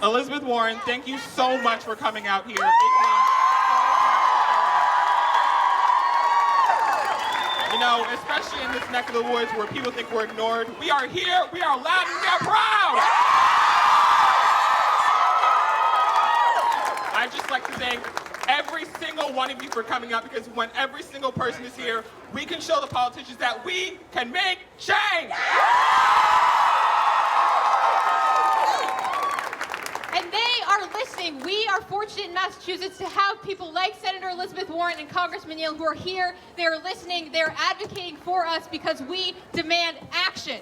Elizabeth Warren, thank you so much for coming out here. You know, especially in this neck of the woods where people think we're ignored, we are here, we are loud, and we are proud! I'd just like to thank every single one of you for coming out, because when every single person is here, we can show the politicians that we can make change! And they are listening. We are fortunate in Massachusetts to have people like Senator Elizabeth Warren and Congressman Neal who are here. They are listening. They are advocating for us because we demand action.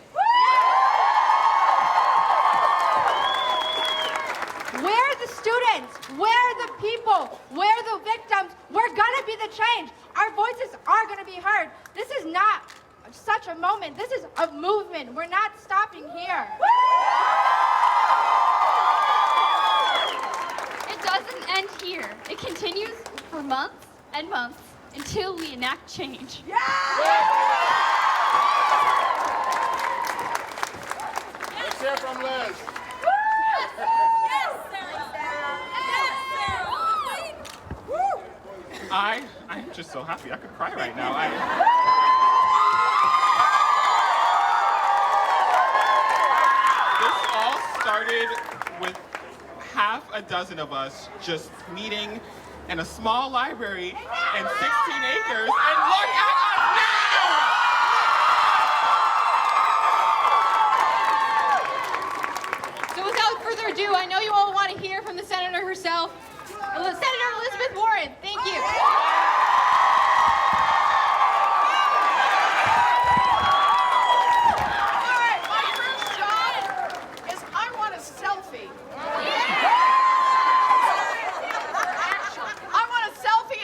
We're the students, we're the people, we're the victims. We're gonna be the change. Our voices are gonna be heard. This is not such a moment. This is a movement. We're not stopping here. It doesn't end here. It continues for months and months until we enact change. Let's hear from Liz. I'm just so happy. I could cry right now. This all started with half a dozen of us just meeting in a small library in 16 acres, and look at us now! So without further ado, I know you all want to hear from the senator herself. Senator Elizabeth Warren, thank you.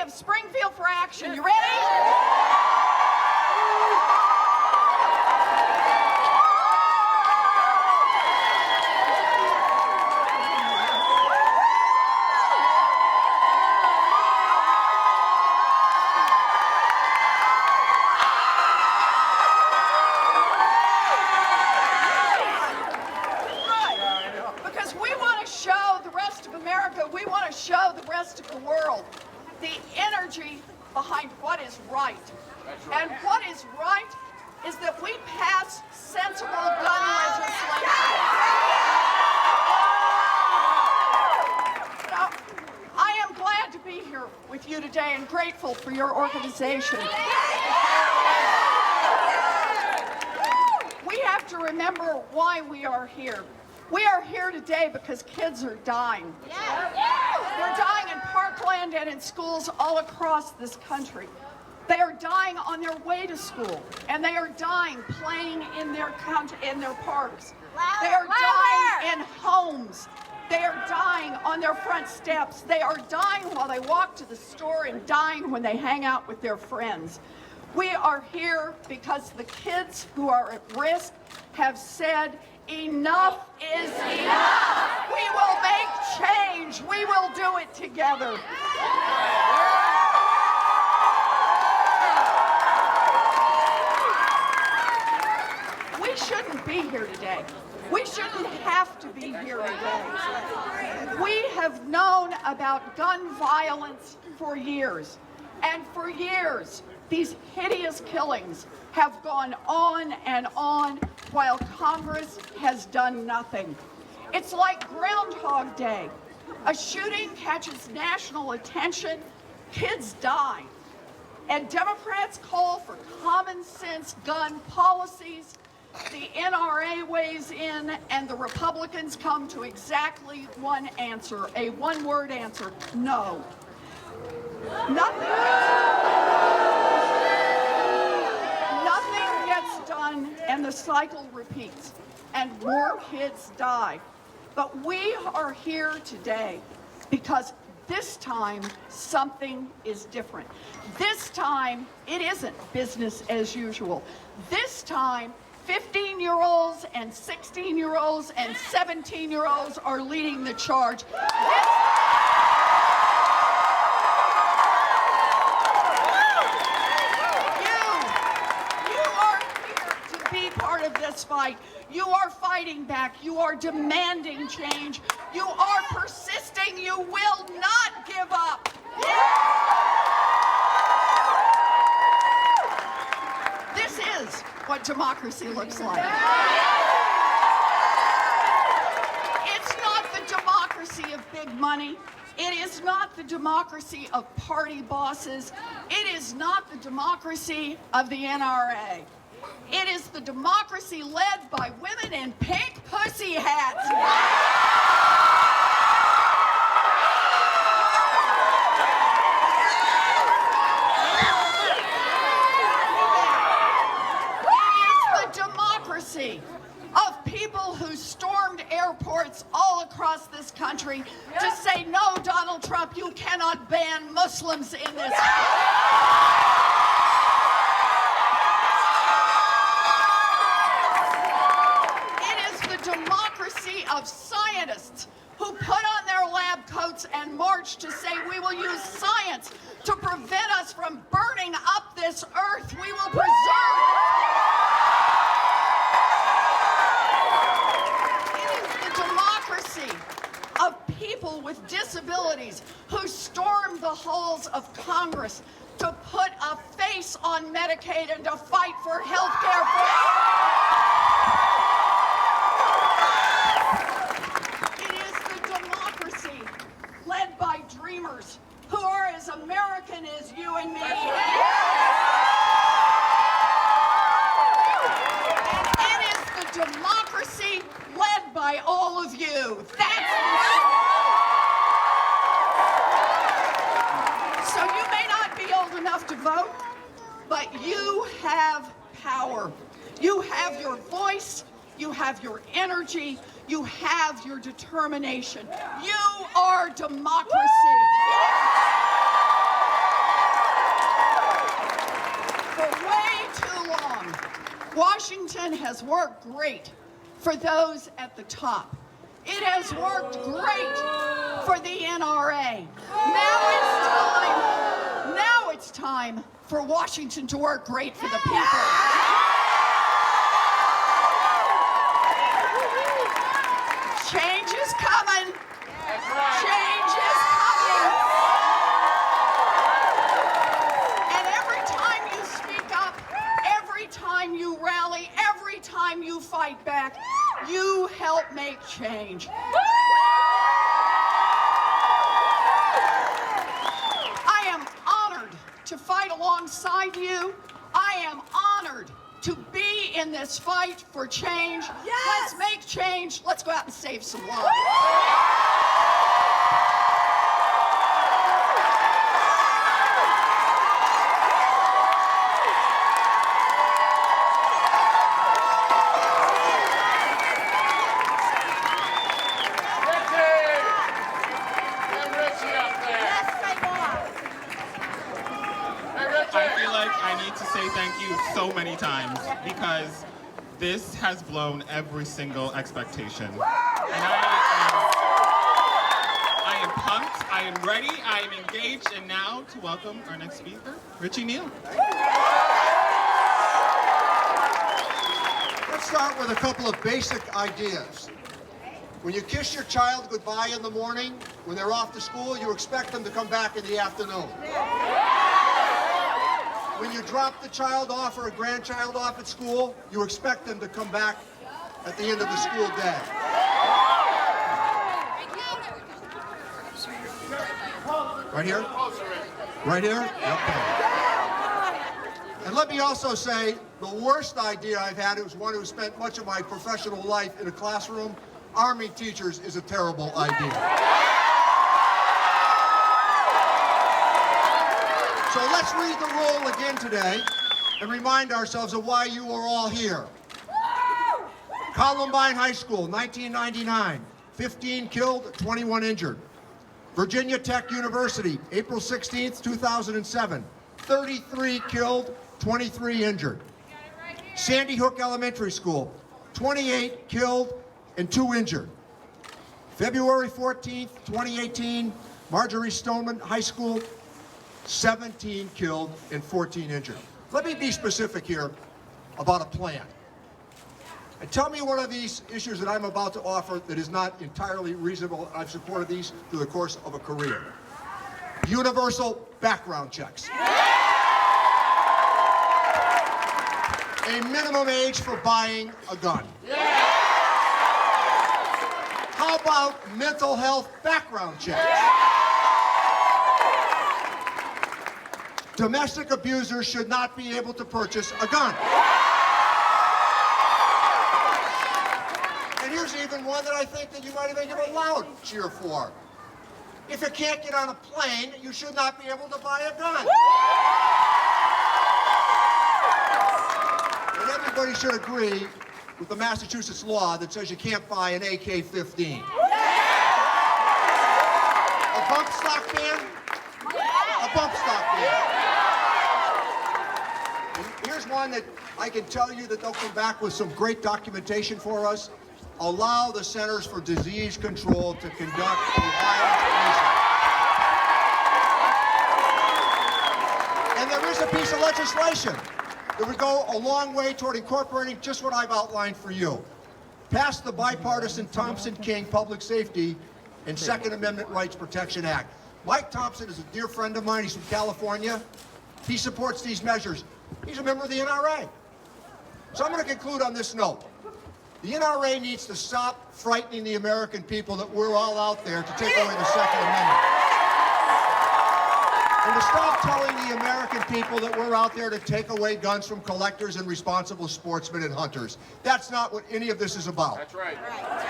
Springfield for action. You ready? Right. Because we want to show the rest of America, we want to show the rest of the world the energy behind what is right. And what is right is that we pass sensible gun legislation. Now, I am glad to be here with you today and grateful for your organization. We have to remember why we are here. We are here today because kids are dying. They're dying in Parkland and in schools all across this country. They are dying on their way to school, and they are dying playing in their parks. They are dying in homes. They are dying on their front steps. They are dying while they walk to the store and dying when they hang out with their friends. We are here because the kids who are at risk have said, enough is enough. We will make change. We will do it together. We shouldn't be here today. We shouldn't have to be here today. We have known about gun violence for years. And for years, these hideous killings have gone on and on while Congress has done nothing. It's like Groundhog Day. A shooting catches national attention, kids die. And Democrats call for common sense gun policies. The NRA weighs in, and the Republicans come to exactly one answer, a one-word answer: no. Nothing gets done, and the cycle repeats, and more kids die. But we are here today because this time something is different. This time it isn't business as usual. This time 15-year-olds and 16-year-olds and 17-year-olds are leading the charge. You are here to be part of this fight. You are fighting back. You are demanding change. You are persisting. You will not give up. This is what democracy looks like. It's not the democracy of big money. It is not the democracy of party bosses. It is not the democracy of the NRA. It is the democracy led by women in pink pussy hats. Of people who stormed airports all across this country to say, no, Donald Trump, you cannot ban Muslims in this country. It is the democracy of scientists who put on their lab coats and march to say, we will use science to prevent us from burning up this earth. We will preserve of people with disabilities who stormed the halls of Congress to put a face on Medicaid and to fight for health care for It is the democracy led by dreamers who are as American as you and me. And it is the democracy led by all of you. So you may not be old enough to vote, but you have power. You have your voice, you have your energy, you have your determination. You are democracy. For way too long, Washington has worked great for those at the top. It has worked great for the NRA. Now it's time for Washington to work great for the people. Change is coming. Change is coming. And every time you speak up, every time you rally, every time you fight back, you help make change. I am honored to fight alongside you. I am honored to be in this fight for change. Yes! Let's make change. Let's go out and save some lives. I need to say thank you so many times because this has blown every single expectation. And I am pumped, I am ready, I am engaged, and now to welcome our next speaker, Richie Neal. Let's start with a couple of basic ideas. When you kiss your child goodbye in the morning, when they're off to school, you expect them to come back in the afternoon. When you drop the child off or a grandchild off at school, you expect them to come back at the end of the school day. Right here? Right here? Okay. And let me also say, the worst idea I've had, it was one who spent much of my professional life in a classroom. Army teachers is a terrible idea. So let's read the roll again today and remind ourselves of why you are all here. Columbine High School, 1999, 15 killed, 21 injured. Virginia Tech University, April 16th, 2007, 33 killed, 23 injured. Sandy Hook Elementary School, 28 killed and 2 injured. February 14th, 2018, Marjorie Stoneman High School, 17 killed and 14 injured. Let me be specific here about a plan. And tell me one of these issues that I'm about to offer that is not entirely reasonable. I've supported these through the course of a career. Universal background checks. A minimum age for buying a gun. How about mental health background checks? Domestic abusers should not be able to purchase a gun. And here's even one that I think that you might even give a loud cheer for. If you can't get on a plane, you should not be able to buy a gun. And everybody should agree with the Massachusetts law that says you can't buy an AK-15. A bump stock ban? A bump stock ban. And here's one that I can tell you that they'll come back with some great documentation for us. Allow the Centers for Disease Control to conduct a violence research. And there is a piece of legislation that would go a long way toward incorporating just what I've outlined for you. Pass the bipartisan Thompson-King Public Safety and Second Amendment Rights Protection Act. Mike Thompson is a dear friend of mine. He's from California. He supports these measures. He's a member of the NRA. So I'm going to conclude on this note. The NRA needs to stop frightening the American people that we're all out there to take away the Second Amendment. And to stop telling the American people that we're out there to take away guns from collectors and responsible sportsmen and hunters. That's not what any of this is about. That's right.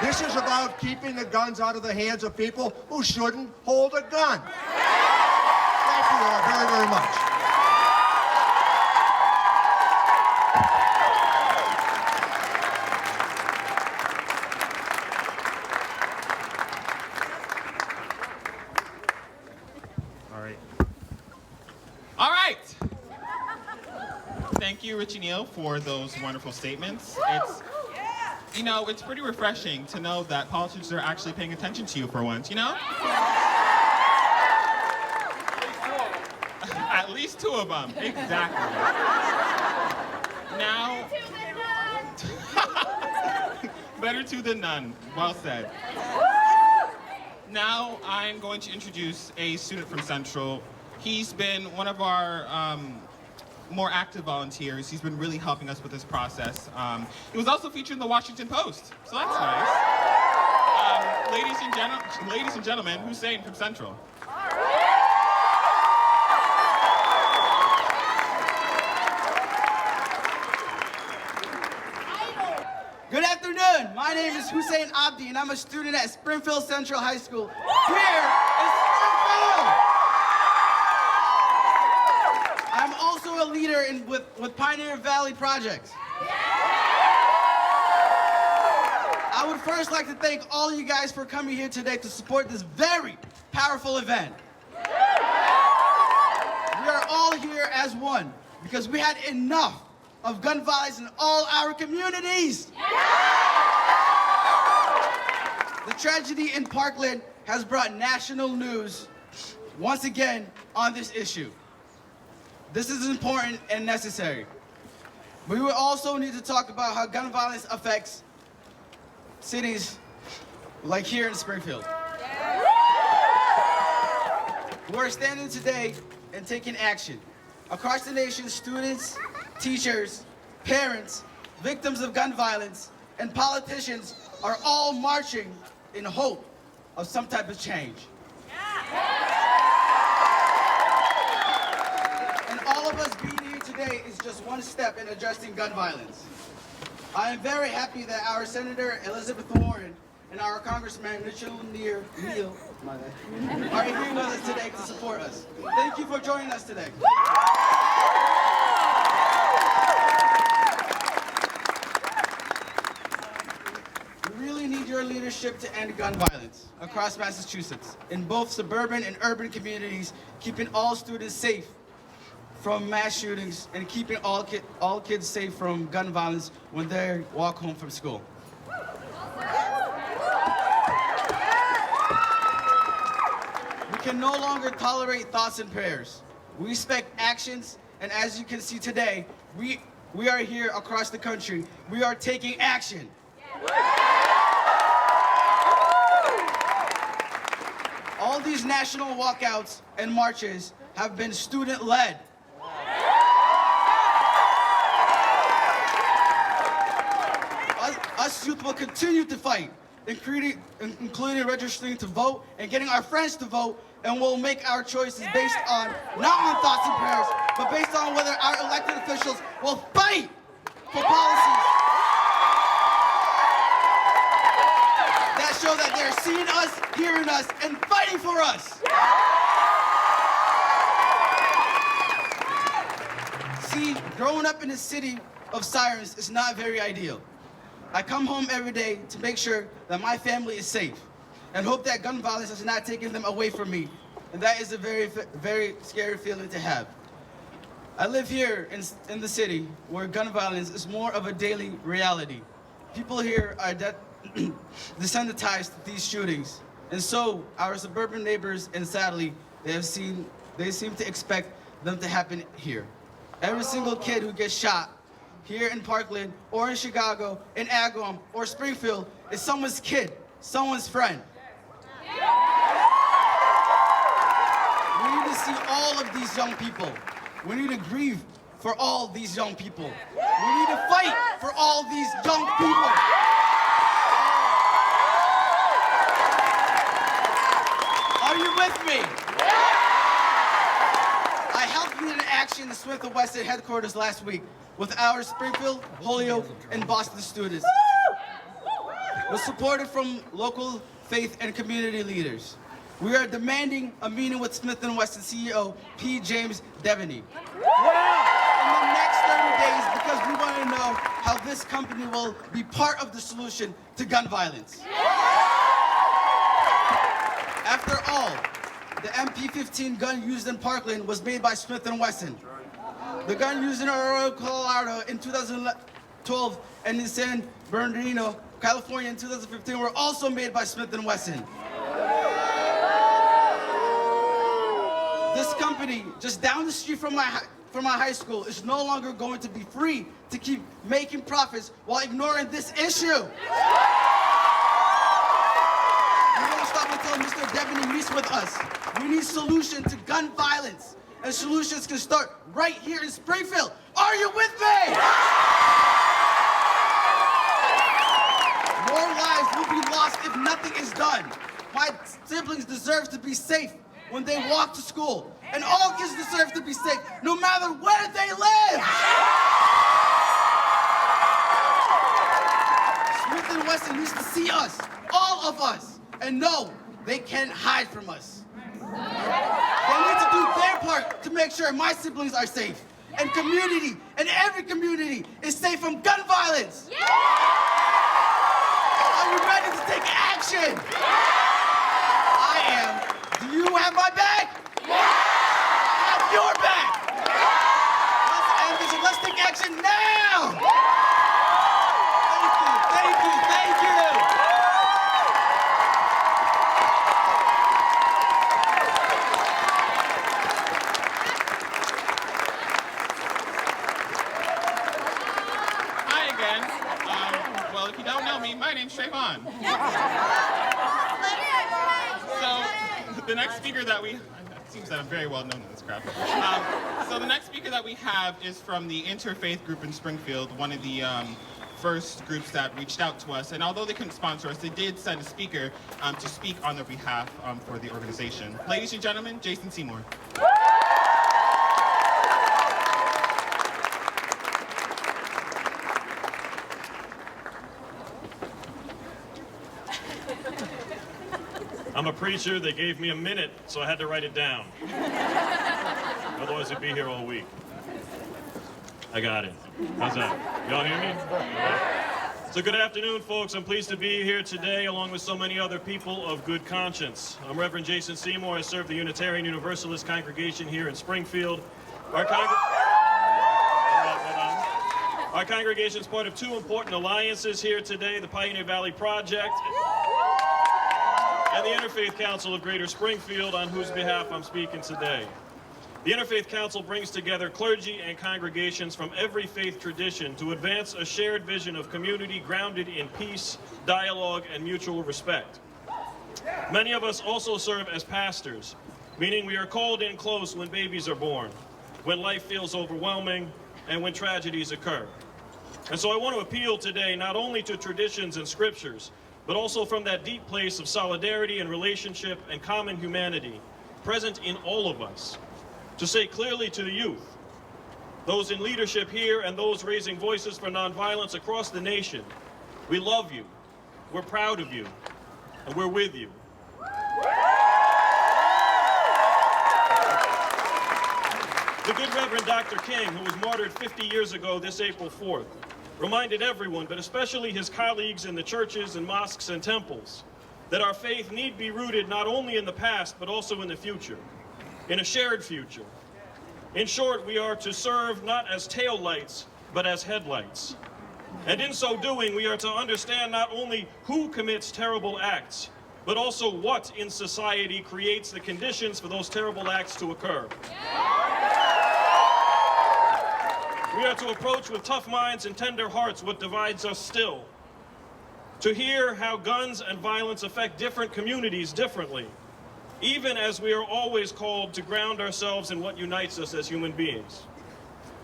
This is about keeping the guns out of the hands of people who shouldn't hold a gun. Thank you all very, very much. All right. Thank you, Richie Neal, for those wonderful statements. It's pretty refreshing to know that politicians are actually paying attention to you for once, you know? At least two of them, exactly. Now, better two than none. Well said. Now I'm going to introduce a student from Central. He's been one of our more active volunteers. He's been really helping us with this process. He was also featured in the Washington Post, so that's nice. Ladies and gentlemen, Hussein from Central. Good afternoon. My name is Hussein Abdi, and I'm a student at Springfield Central High School here in Springfield. I'm also a leader with Pioneer Valley Projects. I would first like to thank all of you guys for coming here today to support this very powerful event. We are all here as one because we had enough of gun violence in all our communities. The tragedy in Parkland has brought national news once again on this issue. This is important and necessary. We will also need to talk about how gun violence affects cities like here in Springfield. We're standing today and taking action. Across the nation, students, teachers, parents, victims of gun violence, and politicians are all marching in hope of some type of change. And all of us being here today is just one step in addressing gun violence. I am very happy that our Senator Elizabeth Warren and our Congressman Mitchell Neal are here with us today to support us. Thank you for joining us today. We really need your leadership to end gun violence across Massachusetts, in both suburban and urban communities, keeping all students safe from mass shootings and keeping all kids safe from gun violence when they walk home from school. We can no longer tolerate thoughts and prayers. We expect actions, and as you can see today, we we are here across the country. We are taking action. All these national walkouts and marches have been student-led. Us youth will continue to fight, including registering to vote and getting our friends to vote, and we'll make our choices based on, not on thoughts and prayers, but based on whether our elected officials will fight for policies that show that they're seeing us, hearing us, and fighting for us. See, growing up in the city of sirens is not very ideal. I come home every day to make sure that my family is safe and hope that gun violence has not taken them away from me. And that is a very, very scary feeling to have. I live here in the city where gun violence is more of a daily reality. People here are desensitized to these shootings. And so our suburban neighbors, and sadly, they seem to expect them to happen here. Every single kid who gets shot here in Parkland, or in Chicago, in Agawam, or Springfield, is someone's kid, someone's friend. We need to see all of these young people. We need to grieve for all these young people. We need to fight for all these young people. Are you with me? I helped lead an action in Smith & Wesson headquarters last week with our Springfield, Holyoke, and Boston students. With support from local faith and community leaders. We are demanding a meeting with Smith & Wesson CEO, P. James Devaney. In the next 30 days, because we want to know how this company will be part of the solution to gun violence. After all, the MP-15 gun used in Parkland was made by Smith & Wesson. The gun used in Aurora, Colorado in 2012 and in San Bernardino, California in 2015 were also made by Smith & Wesson. This company, just down the street from my high school, is no longer going to be free to keep making profits while ignoring this issue. We won't stop until Mr. Devaney meets with us. We need solution to gun violence. And solutions can start right here in Springfield. Are you with me? More lives will be lost if nothing is done. My siblings deserve to be safe when they walk to school. And all kids deserve to be safe, no matter where they live. Smith & Wesson needs to see us, all of us, and know they can't hide from us. They need to do their part to make sure my siblings are safe, and community, and every community is safe from gun violence. Are you ready to take action? I am. Do you have my back? I have your back. Let's end this and let's take action now. Thank you, thank you, thank you. Well, if you don't know me, my name's Trayvon. So, the next speaker that it seems that I'm very well known in this crowd. So the next speaker that we have is from the Interfaith group in Springfield, one of the first groups that reached out to us. And although they couldn't sponsor us, they did send a speaker to speak on their behalf for the organization. Ladies and gentlemen, Jason Seymour. I'm a preacher. They gave me a minute, so I had to write it down. Otherwise, I'd be here all week. I got it. How's that? Y'all hear me? So good afternoon, folks. I'm pleased to be here today, along with so many other people of good conscience. I'm Reverend Jason Seymour. I serve the Unitarian Universalist congregation here in Springfield. Our congregation is part of two important alliances here today, the Pioneer Valley Project and the Interfaith Council of Greater Springfield, on whose behalf I'm speaking today. The Interfaith Council brings together clergy and congregations from every faith tradition to advance a shared vision of community grounded in peace, dialogue, and mutual respect. Many of us also serve as pastors, meaning we are called in close when babies are born, when life feels overwhelming, and when tragedies occur. And so I want to appeal today not only to traditions and scriptures, but also from that deep place of solidarity and relationship and common humanity present in all of us, to say clearly to the youth, those in leadership here and those raising voices for nonviolence across the nation, we love you, we're proud of you, and we're with you. The good Reverend Dr. King, who was martyred 50 years ago this April 4th, reminded everyone, but especially his colleagues in the churches and mosques and temples, that our faith need be rooted not only in the past, but also in the future, in a shared future. In short, we are to serve not as taillights, but as headlights. And in so doing, we are to understand not only who commits terrible acts, but also what in society creates the conditions for those terrible acts to occur. We are to approach with tough minds and tender hearts what divides us still. To hear how guns and violence affect different communities differently, even as we are always called to ground ourselves in what unites us as human beings.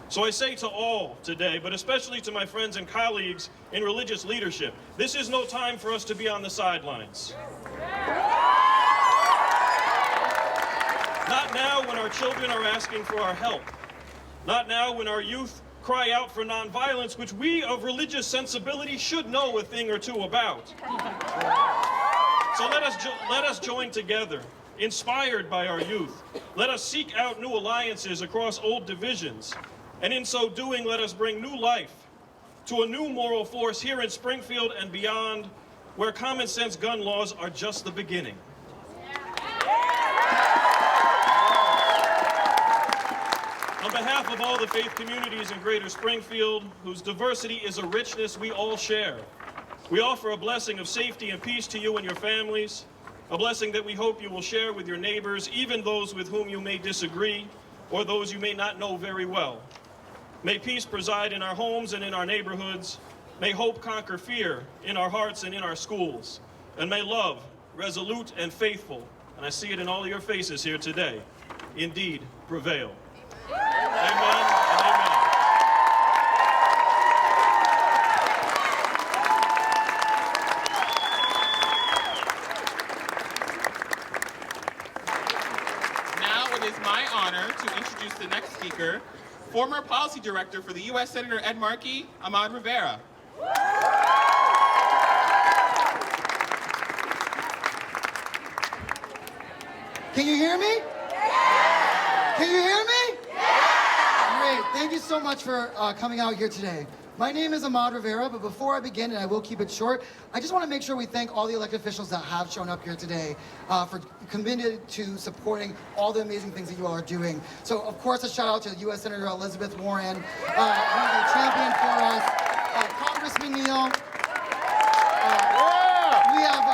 So I say to all today, but especially to my friends and colleagues in religious leadership, this is no time for us to be on the sidelines. Not now when our children are asking for our help. Not now when our youth cry out for nonviolence, which we of religious sensibility should know a thing or two about. So let us join together, inspired by our youth. Let us seek out new alliances across old divisions. And in so doing, let us bring new life to a new moral force here in Springfield and beyond, where common sense gun laws are just the beginning. On behalf of all the faith communities in Greater Springfield, whose diversity is a richness we all share, we offer a blessing of safety and peace to you and your families, a blessing that we hope you will share with your neighbors, even those with whom you may disagree or those you may not know very well. May peace preside in our homes and in our neighborhoods. May hope conquer fear in our hearts and in our schools. And may love, resolute and faithful, and I see it in all of your faces here today, indeed prevail. Amen and amen. Now it is my honor to introduce the next speaker, former policy director for the U.S. Senator Ed Markey, Ahmad Rivera. Can you hear me? Can you hear me? Great. Thank you so much for coming out here today. My name is Ahmad Rivera, but before I begin, and I will keep it short, I just want to make sure we thank all the elected officials that have shown up here today for committed to supporting all the amazing things that you all are doing. So, of course, a shout out to U.S. Senator Elizabeth Warren, who's a champion for us, Congressman Neal. We have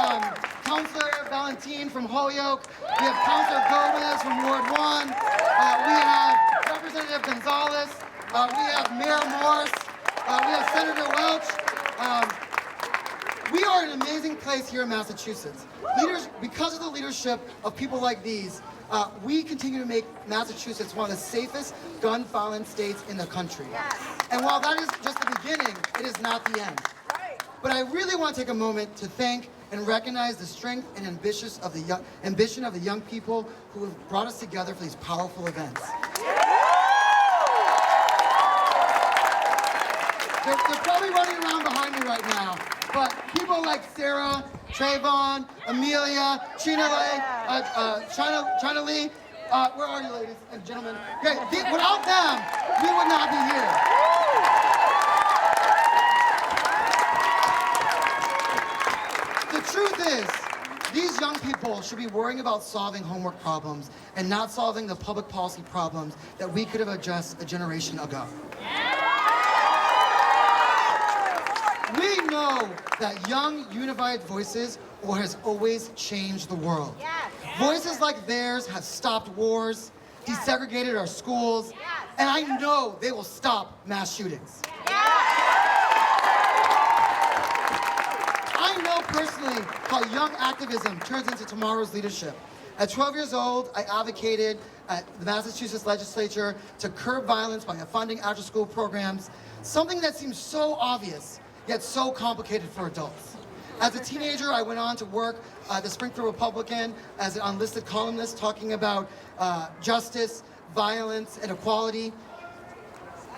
Councilor Valentine from Holyoke. We have Councilor Gomez from Ward 1. We have Representative Gonzalez. We have Mayor Morse. We have Senator Welch. We are in an amazing place here in Massachusetts. Because of the leadership of people like these, we continue to make Massachusetts one of the safest gun violence states in the country. And while that is just the beginning, it is not the end. But I really want to take a moment to thank and recognize the strength and ambition of the young people who have brought us together for these powerful events. They're probably running around behind me right now, but people like Sarah, Trayvon, Amelia, China Lee, where are you, ladies and gentlemen? Okay, without them, we would not be here. The truth is, these young people should be worrying about solving homework problems and not solving the public policy problems that we could have addressed a generation ago. We know that young, unified voices has always changed the world. Voices like theirs have stopped wars, desegregated our schools, and I know they will stop mass shootings. I know personally how young activism turns into tomorrow's leadership. At 12 years old, I advocated at the Massachusetts legislature to curb violence by funding after-school programs, something that seems so obvious, yet so complicated for adults. As a teenager, I went on to work at the Springfield Republican as an unlisted columnist talking about justice, violence, and equality.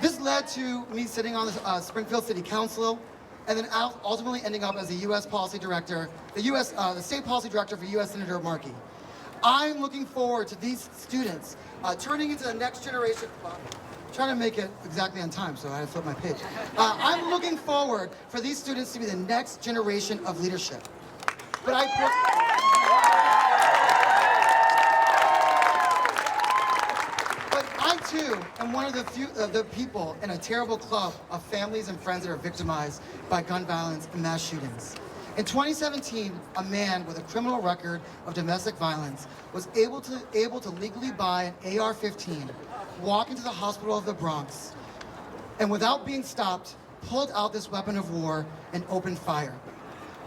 This led to me sitting on the Springfield City Council, and then ultimately ending up as the U.S. policy director, the state policy director for U.S. Senator Markey. I'm looking forward to these students turning into the next generation. Trying to make it exactly on time, so I had to flip my page. I'm looking forward for these students to be the next generation of leadership. But I too am one of the people in a terrible club of families and friends that are victimized by gun violence and mass shootings. In 2017, a man with a criminal record of domestic violence was able to legally buy an AR-15, walk into the hospital of the Bronx, and without being stopped, pulled out this weapon of war and opened fire.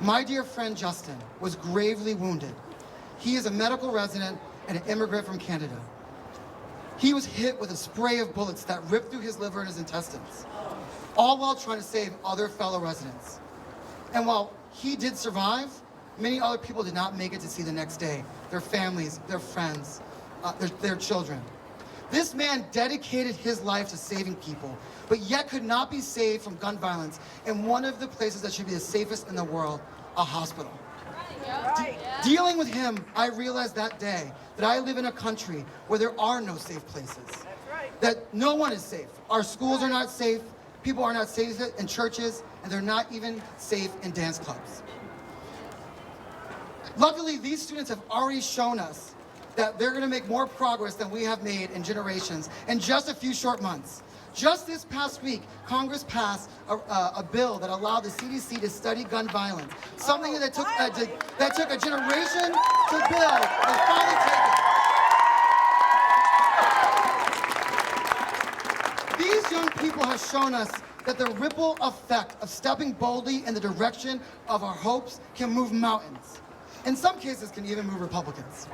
My dear friend Justin was gravely wounded. He is a medical resident and an immigrant from Canada. He was hit with a spray of bullets that ripped through his liver and his intestines, all while trying to save other fellow residents. And while he did survive, many other people did not make it to see the next day. Their families, their friends, their children. This man dedicated his life to saving people, but yet could not be saved from gun violence in one of the places that should be the safest in the world, a hospital. Dealing with him, I realized that day that I live in a country where there are no safe places. That no one is safe. Our schools are not safe, people are not safe in churches, and they're not even safe in dance clubs. Luckily, these students have already shown us that they're going to make more progress than we have made in generations in just a few short months. Just this past week, Congress passed a bill that allowed the CDC to study gun violence, something that took a generation to build and finally taken. These young people have shown us that the ripple effect of stepping boldly in the direction of our hopes can move mountains. In some cases, can even move Republicans.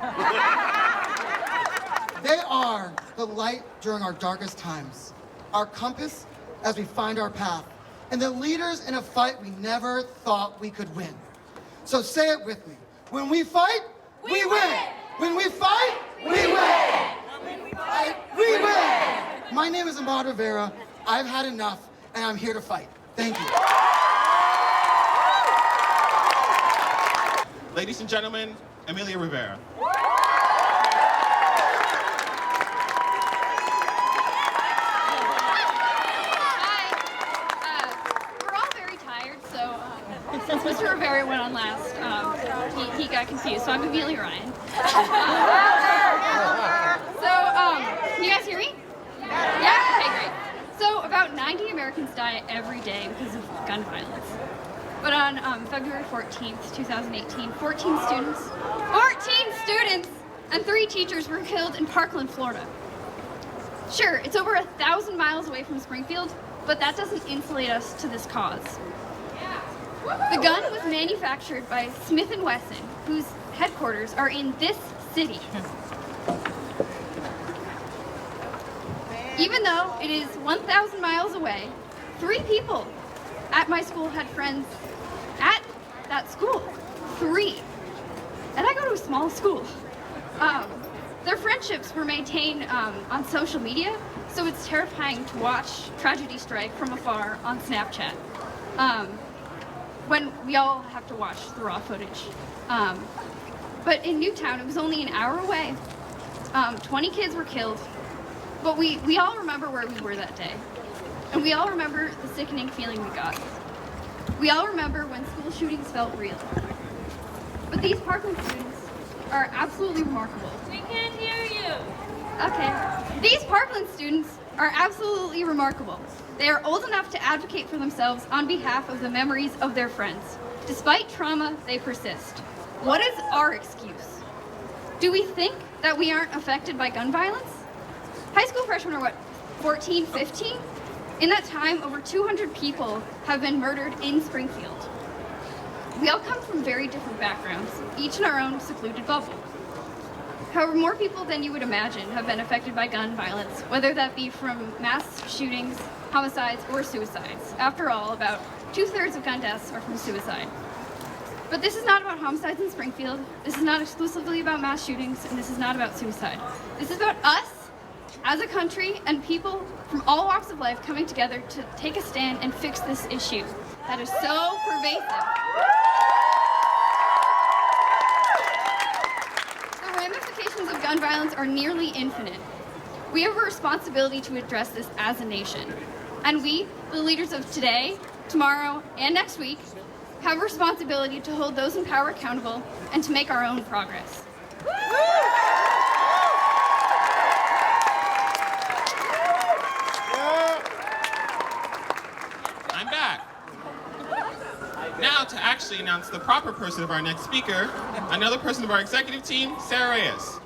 They are the light during our darkest times, our compass as we find our path, and the leaders in a fight we never thought we could win. So say it with me. When we fight, we win. When we fight, we win. When we fight, we win. My name is Ahmad Rivera. I've had enough, and I'm here to fight. Thank you. Ladies and gentlemen, Amelia Rivera. We're all very tired, so since Mr. Rivera went on last, he got confused, so I'm Amelia Ryan. Can you guys hear me? Yeah? Okay, great. So about 90 Americans die every day because of gun violence. But on February 14th, 2018, 14 students and 3 teachers were killed in Parkland, Florida. Sure, it's over 1,000 miles away from Springfield, but that doesn't insulate us to this cause. The gun was manufactured by Smith & Wesson, whose headquarters are in this city. Even though it is 1,000 miles away, 3 people at my school had friends at that school. 3. And I go to a small school. Their friendships were maintained on social media, so it's terrifying to watch tragedy strike from afar on Snapchat. When we all have to watch the raw footage. But in Newtown, it was only an hour away. 20 kids were killed, but we all remember where we were that day. And we all remember the sickening feeling we got. We all remember when school shootings felt real. But these Parkland students are absolutely remarkable. We can't hear you. Okay. These Parkland students are absolutely remarkable. They are old enough to advocate for themselves on behalf of the memories of their friends. Despite trauma, they persist. What is our excuse? Do we think that we aren't affected by gun violence? High school freshmen are what, 14, 15? In that time, over 200 people have been murdered in Springfield. We all come from very different backgrounds, each in our own secluded bubble. However, more people than you would imagine have been affected by gun violence, whether that be from mass shootings, homicides, or suicides. After all, about 2/3 of gun deaths are from suicide. But this is not about homicides in Springfield. This is not exclusively about mass shootings, and this is not about suicide. This is about us as a country and people from all walks of life coming together to take a stand and fix this issue that is so pervasive. The ramifications of gun violence are nearly infinite. We have a responsibility to address this as a nation. And we, the leaders of today, tomorrow, and next week, have a responsibility to hold those in power accountable and to make our own progress. I'm back. Now to actually announce the proper person of our next speaker, another person of our executive team, Sarah Reyes.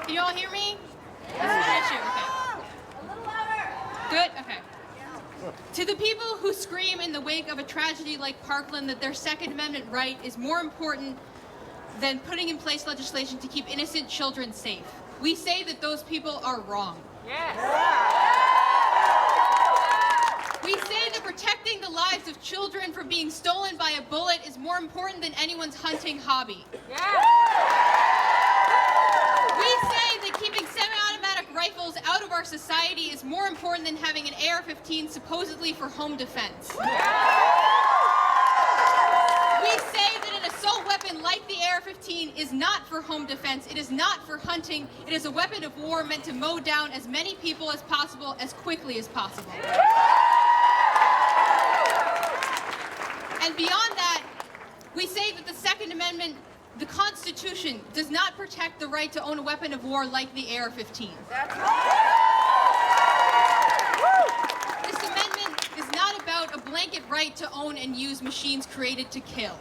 Can you all hear me? This is an issue, okay. Good, okay. To the people who scream in the wake of a tragedy like Parkland that their Second Amendment right is more important than putting in place legislation to keep innocent children safe, we say that those people are wrong. We say that protecting the lives of children from being stolen by a bullet is more important than anyone's hunting hobby. We say that keeping semi-automatic rifles out of our society is more important than having an AR-15 supposedly for home defense. We say that an assault weapon like the AR-15 is not for home defense, it is not for hunting, it is a weapon of war meant to mow down as many people as possible as quickly as possible. And beyond that, we say that the Second Amendment, the Constitution, does not protect the right to own a weapon of war like the AR-15. This amendment is not about a blanket right to own and use machines created to kill.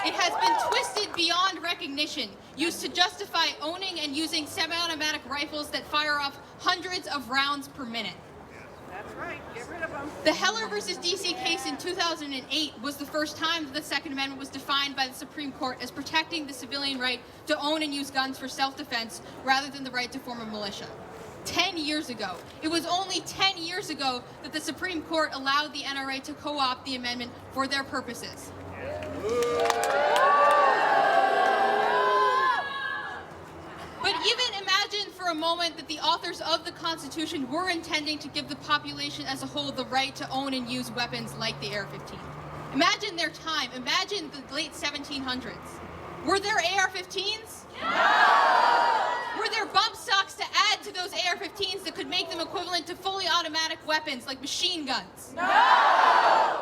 It has been twisted beyond recognition, used to justify owning and using semi-automatic rifles that fire off hundreds of rounds per minute. That's right. Get rid of them. The Heller versus DC case in 2008 was the first time that the Second Amendment was defined by the Supreme Court as protecting the civilian right to own and use guns for self-defense rather than the right to form a militia. 10 years ago. It was only 10 years ago that the Supreme Court allowed the NRA to co-opt the amendment for their purposes. But even imagine for a moment that the authors of the Constitution were intending to give the population as a whole the right to own and use weapons like the AR-15. Imagine their time. Imagine the late 1700s. Were there AR-15s? No! Were there bump stocks to add to those AR-15s that could make them equivalent to fully automatic weapons like machine guns? No!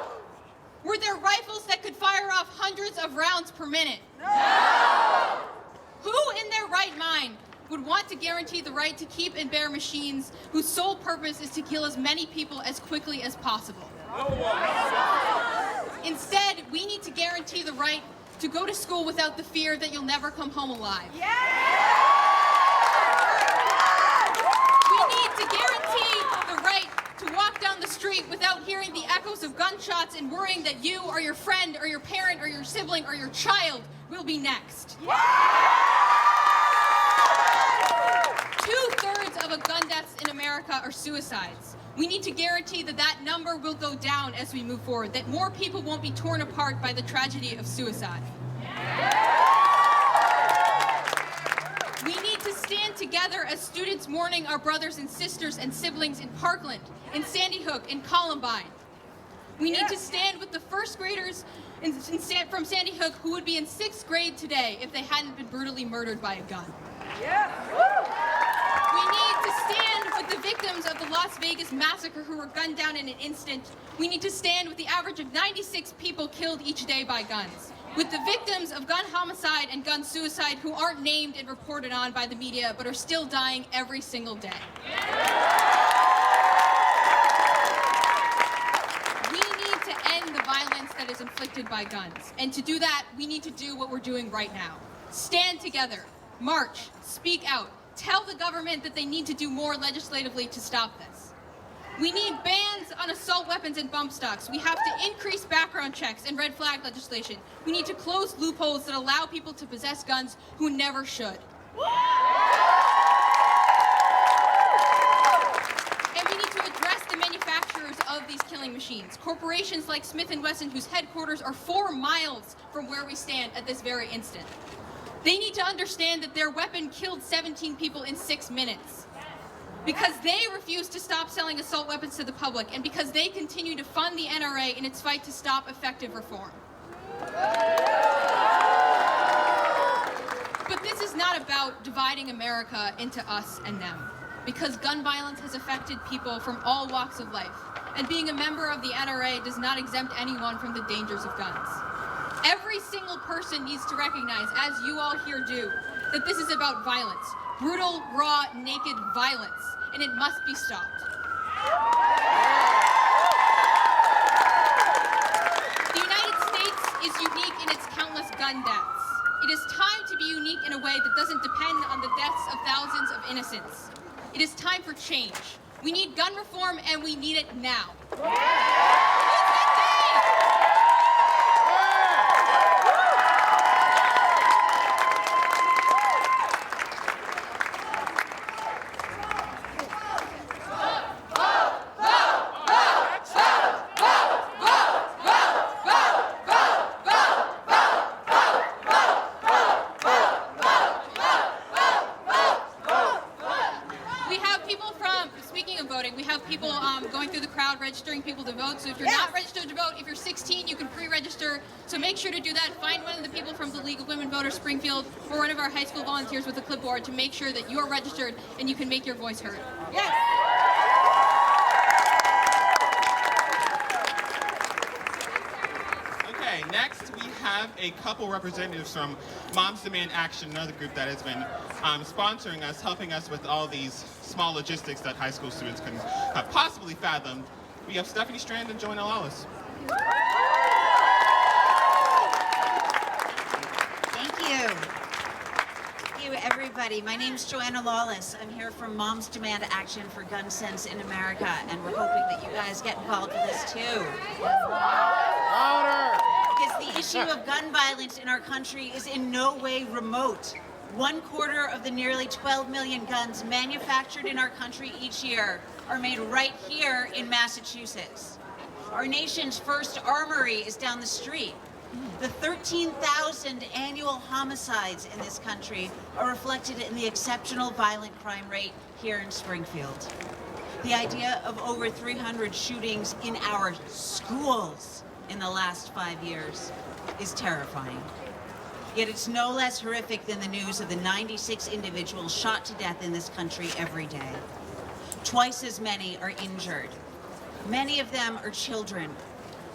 Were there rifles that could fire off hundreds of rounds per minute? No! Who in their right mind would want to guarantee the right to keep and bear machines whose sole purpose is to kill as many people as quickly as possible? Instead, we need to guarantee the right to go to school without the fear that you'll never come home alive. We need to guarantee the right to walk down the street without hearing the echoes of gunshots and worrying that you or your friend or your parent or your sibling or your child will be next. 2/3 of gun deaths in America are suicides. We need to guarantee that that number will go down as we move forward, that more people won't be torn apart by the tragedy of suicide. We need to stand together as students mourning our brothers and sisters and siblings in Parkland, in Sandy Hook, in Columbine. We need to stand with the first graders from Sandy Hook who would be in 6th grade today if they hadn't been brutally murdered by a gun. We need to stand with the victims of the Las Vegas massacre who were gunned down in an instant. We need to stand with the average of 96 people killed each day by guns. With the victims of gun homicide and gun suicide who aren't named and reported on by the media but are still dying every single day. We need to end the violence that that is inflicted by guns. And to do that, we need to do what we're doing right now. Stand together, march, speak out, tell the government that they need to do more legislatively to stop this. We need bans on assault weapons and bump stocks. We have to increase background checks and red flag legislation. We need to close loopholes that allow people to possess guns who never should. And we need to address the manufacturers of these killing machines. Corporations like Smith & Wesson, whose headquarters are 4 miles from where we stand at this very instant. They need to understand that their weapon killed 17 people in 6 minutes. Because they refuse to stop selling assault weapons to the public, and because they continue to fund the NRA in its fight to stop effective reform. But this is not about dividing America into us and them, because gun violence has affected people from all walks of life, and being a member of the NRA does not exempt anyone from the dangers of guns. Every single person needs to recognize, as you all here do, that this is about violence. Brutal, raw, naked violence, and it must be stopped. The United States is unique in its countless gun deaths. It is time to be unique in a way that doesn't depend on the deaths of thousands of innocents. It is time for change. We need gun reform, and we need it now. Going through the crowd, registering people to vote. So if you're not registered to vote, if you're 16, you can pre-register. So make sure to do that. Find one of the people from the League of Women Voters Springfield or one of our high school volunteers with a clipboard to make sure that you're registered and you can make your voice heard. Yes. Okay, next we have a couple representatives from Moms Demand Action, another group that has been sponsoring us, helping us with all these small logistics that high school students can have possibly fathomed. We have Stephanie Strand and Joanna Lawless. Thank you. Thank you, everybody. My name's Joanna Lawless. I'm here from Moms Demand Action for Gun Sense in America, and we're hoping that you guys get involved with this too. Louder! Because the issue of gun violence in our country is in no way remote. 1/4 of the nearly 12 million guns manufactured in our country each year are made right here in Massachusetts. Our nation's first armory is down the street. The 13,000 annual homicides in this country are reflected in the exceptional violent crime rate here in Springfield. The idea of over 300 shootings in our schools in the last 5 years is terrifying. Yet it's no less horrific than the news of the 96 individuals shot to death in this country every day. Twice as many are injured. Many of them are children,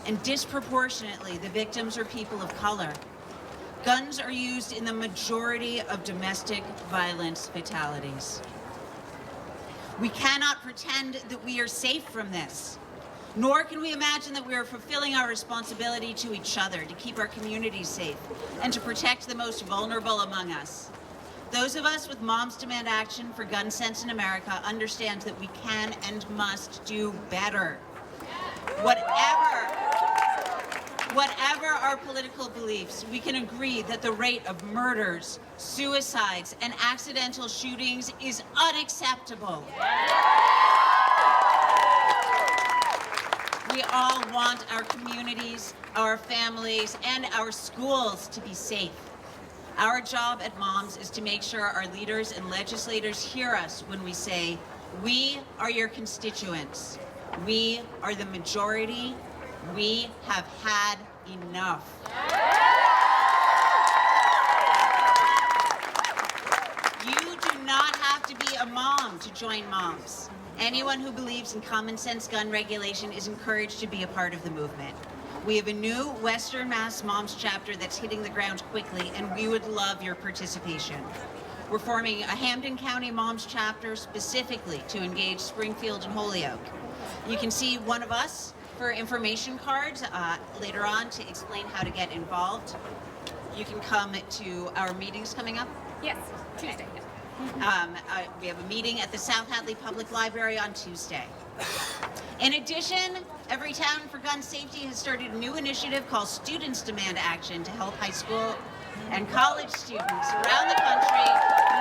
and disproportionately the victims are people of color. Guns are used in the majority of domestic violence fatalities. We cannot pretend that we are safe from this. Nor can we imagine that we are fulfilling our responsibility to each other to keep our communities safe and to protect the most vulnerable among us. Those of us with Moms Demand Action for Gun Sense in America understand that we can and must do better. Whatever our political beliefs, we can agree that the rate of murders, suicides, and accidental shootings is unacceptable. We all want our communities, our families, and our schools to be safe. Our job at Moms is to make sure our leaders and legislators hear us when we say, we are your constituents. We are the majority. We have had enough. You do not have to be a mom to join Moms. Anyone who believes in common sense gun regulation is encouraged to be a part of the movement. We have a new Western Mass Moms chapter that's hitting the ground quickly, and we would love your participation. We're forming a Hampden County Moms chapter specifically to engage Springfield and Holyoke. You can see one of us for information cards later on to explain how to get involved. You can come to our meetings coming up. Yes, Tuesday. We have a meeting at the South Hadley Public Library on Tuesday. In addition, Every Town for Gun Safety has started a new initiative called Students Demand Action to help high school and college students around the country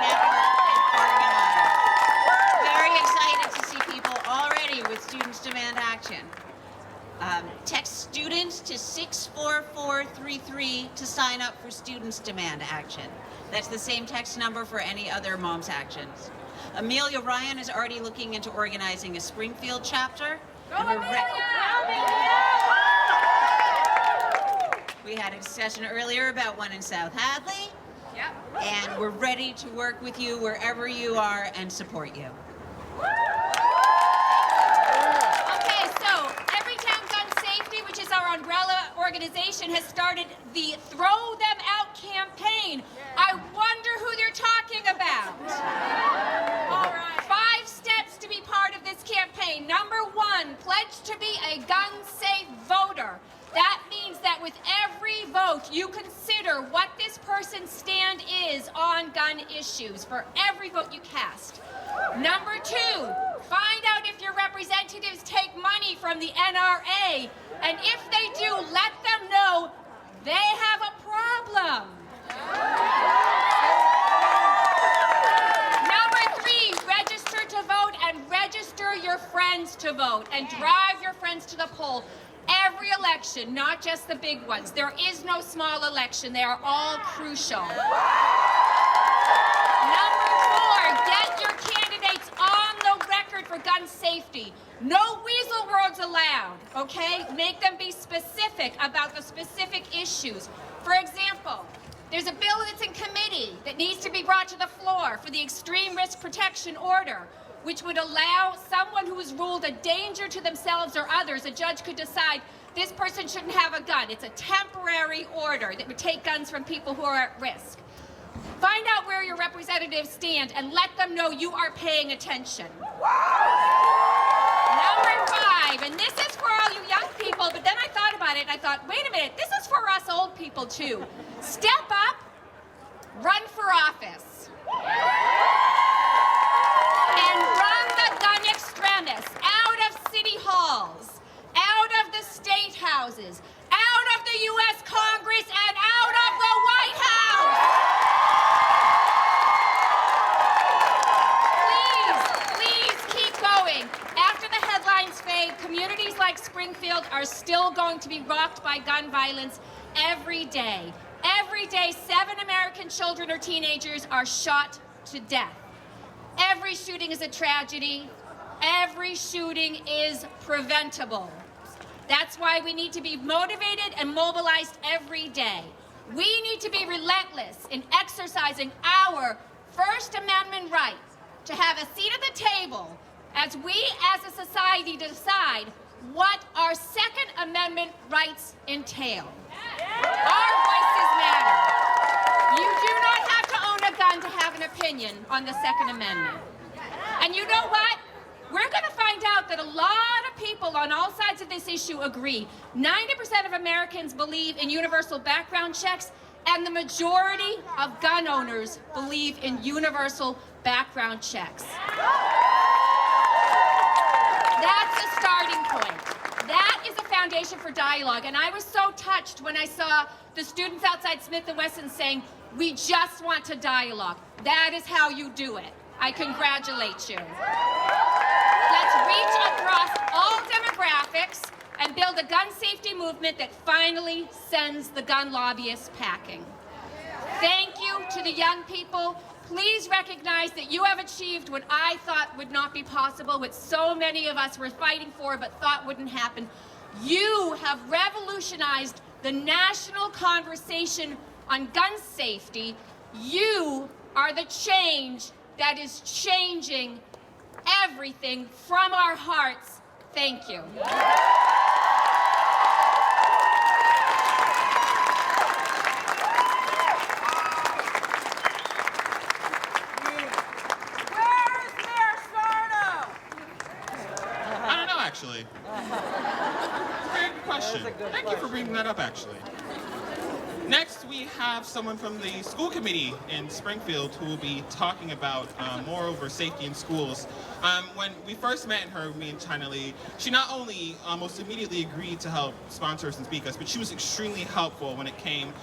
network and organize. Very excited to see people already with Students Demand Action. Text students to 64433 to sign up for Students Demand Action. That's the same text number for any other Moms Actions. Amelia Ryan is already looking into organizing a Springfield chapter. We had a discussion earlier about one in South Hadley. Yep. And we're ready to work with you wherever you are and support you. Okay, so Every Town Gun Safety, which is our umbrella organization, has started the Throw Them Out campaign. I wonder who they're talking about. All right. 5 steps to be part of this campaign. Number 1, pledge to be a gun-safe voter. That means that with every vote, you consider what this person's stand is on gun issues for every vote you cast. Number 2, find out if your representatives take money from the NRA, and if they do, let them know they have a problem. Number 3, register to vote and register your friends to vote and drive your friends to the poll. Every election, not just the big ones. There is no small election. They are all crucial. Number 4, get your candidates on the record for gun safety. No weasel words allowed, okay? Make them be specific about the specific issues. For example, there's a bill that's in committee that needs to be brought to the floor for the extreme risk protection order, which would allow someone who is ruled a danger to themselves or others, a judge could decide this person shouldn't have a gun. It's a temporary order that would take guns from people who are at risk. Find out where your representatives stand and let them know you are paying attention. Number 5, and this is for all you young people, but then I thought about it and I thought, wait a minute, this is for us old people too. Step up, run for office. And run the gun extremists out of city halls, out of the state houses, out of the U.S. Congress, and out of the White House. Please keep going. After the headlines fade, communities like Springfield are still going to be rocked by gun violence every day. Every day, 7 American children or teenagers are shot to death. Every shooting is a tragedy. Every shooting is preventable. That's why we need to be motivated and mobilized every day. We need to be relentless in exercising our First Amendment right to have a seat at the table as we as a society decide what our Second Amendment rights entail. Our voices matter. You do not have to own a gun to have an opinion on the Second Amendment. And you know what? We're going to find out that a lot of people on all sides of this issue agree. 90% of Americans believe in universal background checks, and the majority of gun owners believe in universal background checks. That's a starting point. That is a foundation for dialogue. And I was so touched when I saw the students outside Smith & Wesson saying, we just want to dialogue. That is how you do it. I congratulate you. Let's reach across all demographics and build a gun safety movement that finally sends the gun lobbyists packing. Thank you to the young people. Please recognize that you have achieved what I thought would not be possible, what so many of us were fighting for but thought wouldn't happen. You have revolutionized the national conversation on gun safety. You are the change that is changing everything from our hearts. Thank you. I don't know, actually. question. Thank you for bringing that up, actually. Next, we have someone from the school committee in Springfield who will be talking about moreover safety in schools. When we first met her, me and China Lee, she not only almost immediately agreed to help sponsor us and speak us, but she was extremely helpful when it came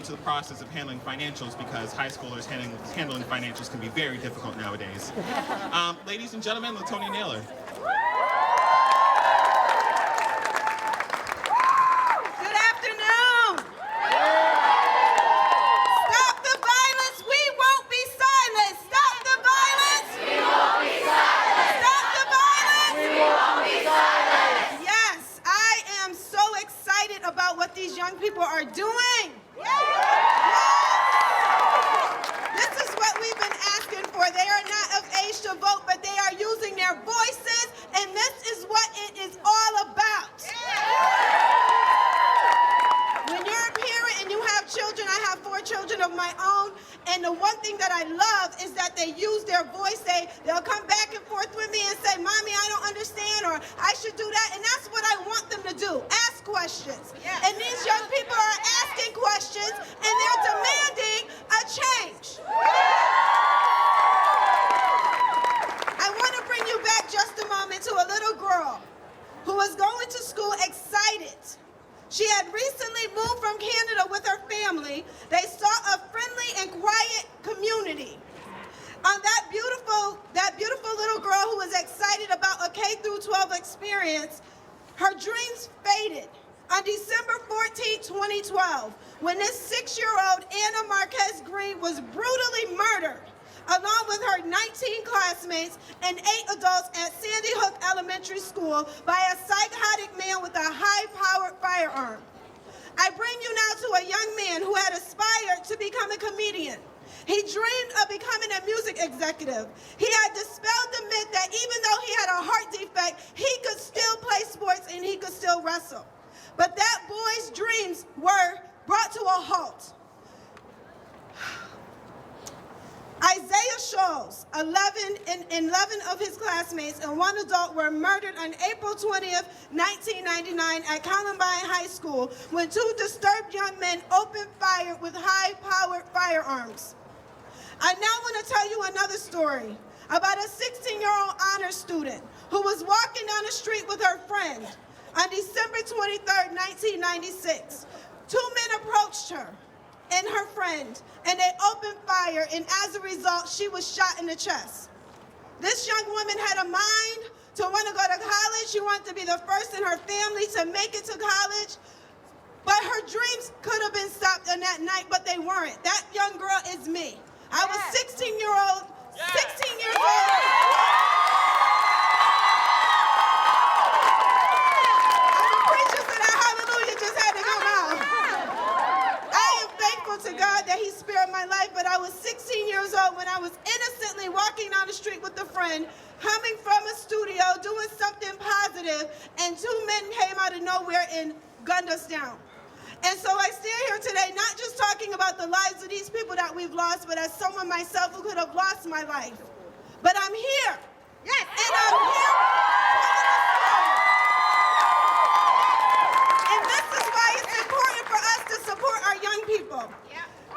to the process of handling financials, because high schoolers handling financials can be very difficult nowadays. Ladies and gentlemen, LaTonya Naylor. People are doing. This is what we've been asking for. They are not of age to vote, but they are using their voices, and this is what it is all about. When you're a parent and you have children, I have 4 children of my own, and the one thing that I love is that they use their voice. They'll come back and forth with me and say, Mommy, I don't understand, or I should do that, and that's what I want them to do. Ask questions. And these young people are asking questions, and they're demanding a change. I want to bring you back just a moment to a little girl who was going to school excited. She had recently moved from Canada with her family. They saw a friendly and quiet community. On that beautiful little girl who was excited about a K-12 experience, her dreams faded. On December 14, 2012, when this 6-year-old Anna Marquez Green was brutally murdered, along with her 19 classmates and 8 adults at Sandy Hook Elementary School by a psychotic man with a high-powered firearm. I bring you now to a young man who had aspired to become a comedian. He dreamed of becoming a music executive. He had dispelled the myth that even though he had a heart defect, he could still play sports and he could still wrestle. But that boy's dreams were brought to a halt. Isaiah Scholes, 11 of his classmates and 1 adult were murdered on April 20th, 1999 at Columbine High School when 2 disturbed young men opened fire with high-powered firearms. I now want to tell you another story about a 16-year-old honor student who was walking down the street with her friend on December 23rd, 1996. 2 men approached her and her friend, and they opened fire, and as a result, she was shot in the chest. This young woman had a mind to want to go to college. She wanted to be the first in her family to make it to college, but her dreams could have been stopped on that night, but they weren't. That young girl is me. I was 16 years old. To God that he spared my life, but I was 16 years old when I was innocently walking down the street with a friend, coming from a studio, doing something positive, and 2 men came out of nowhere and gunned us down. And so I stand here today not just talking about the lives of these people that we've lost, but as someone myself who could have lost my life. But I'm here. Yes. And I'm here. And this is why it's important for us to support our young people.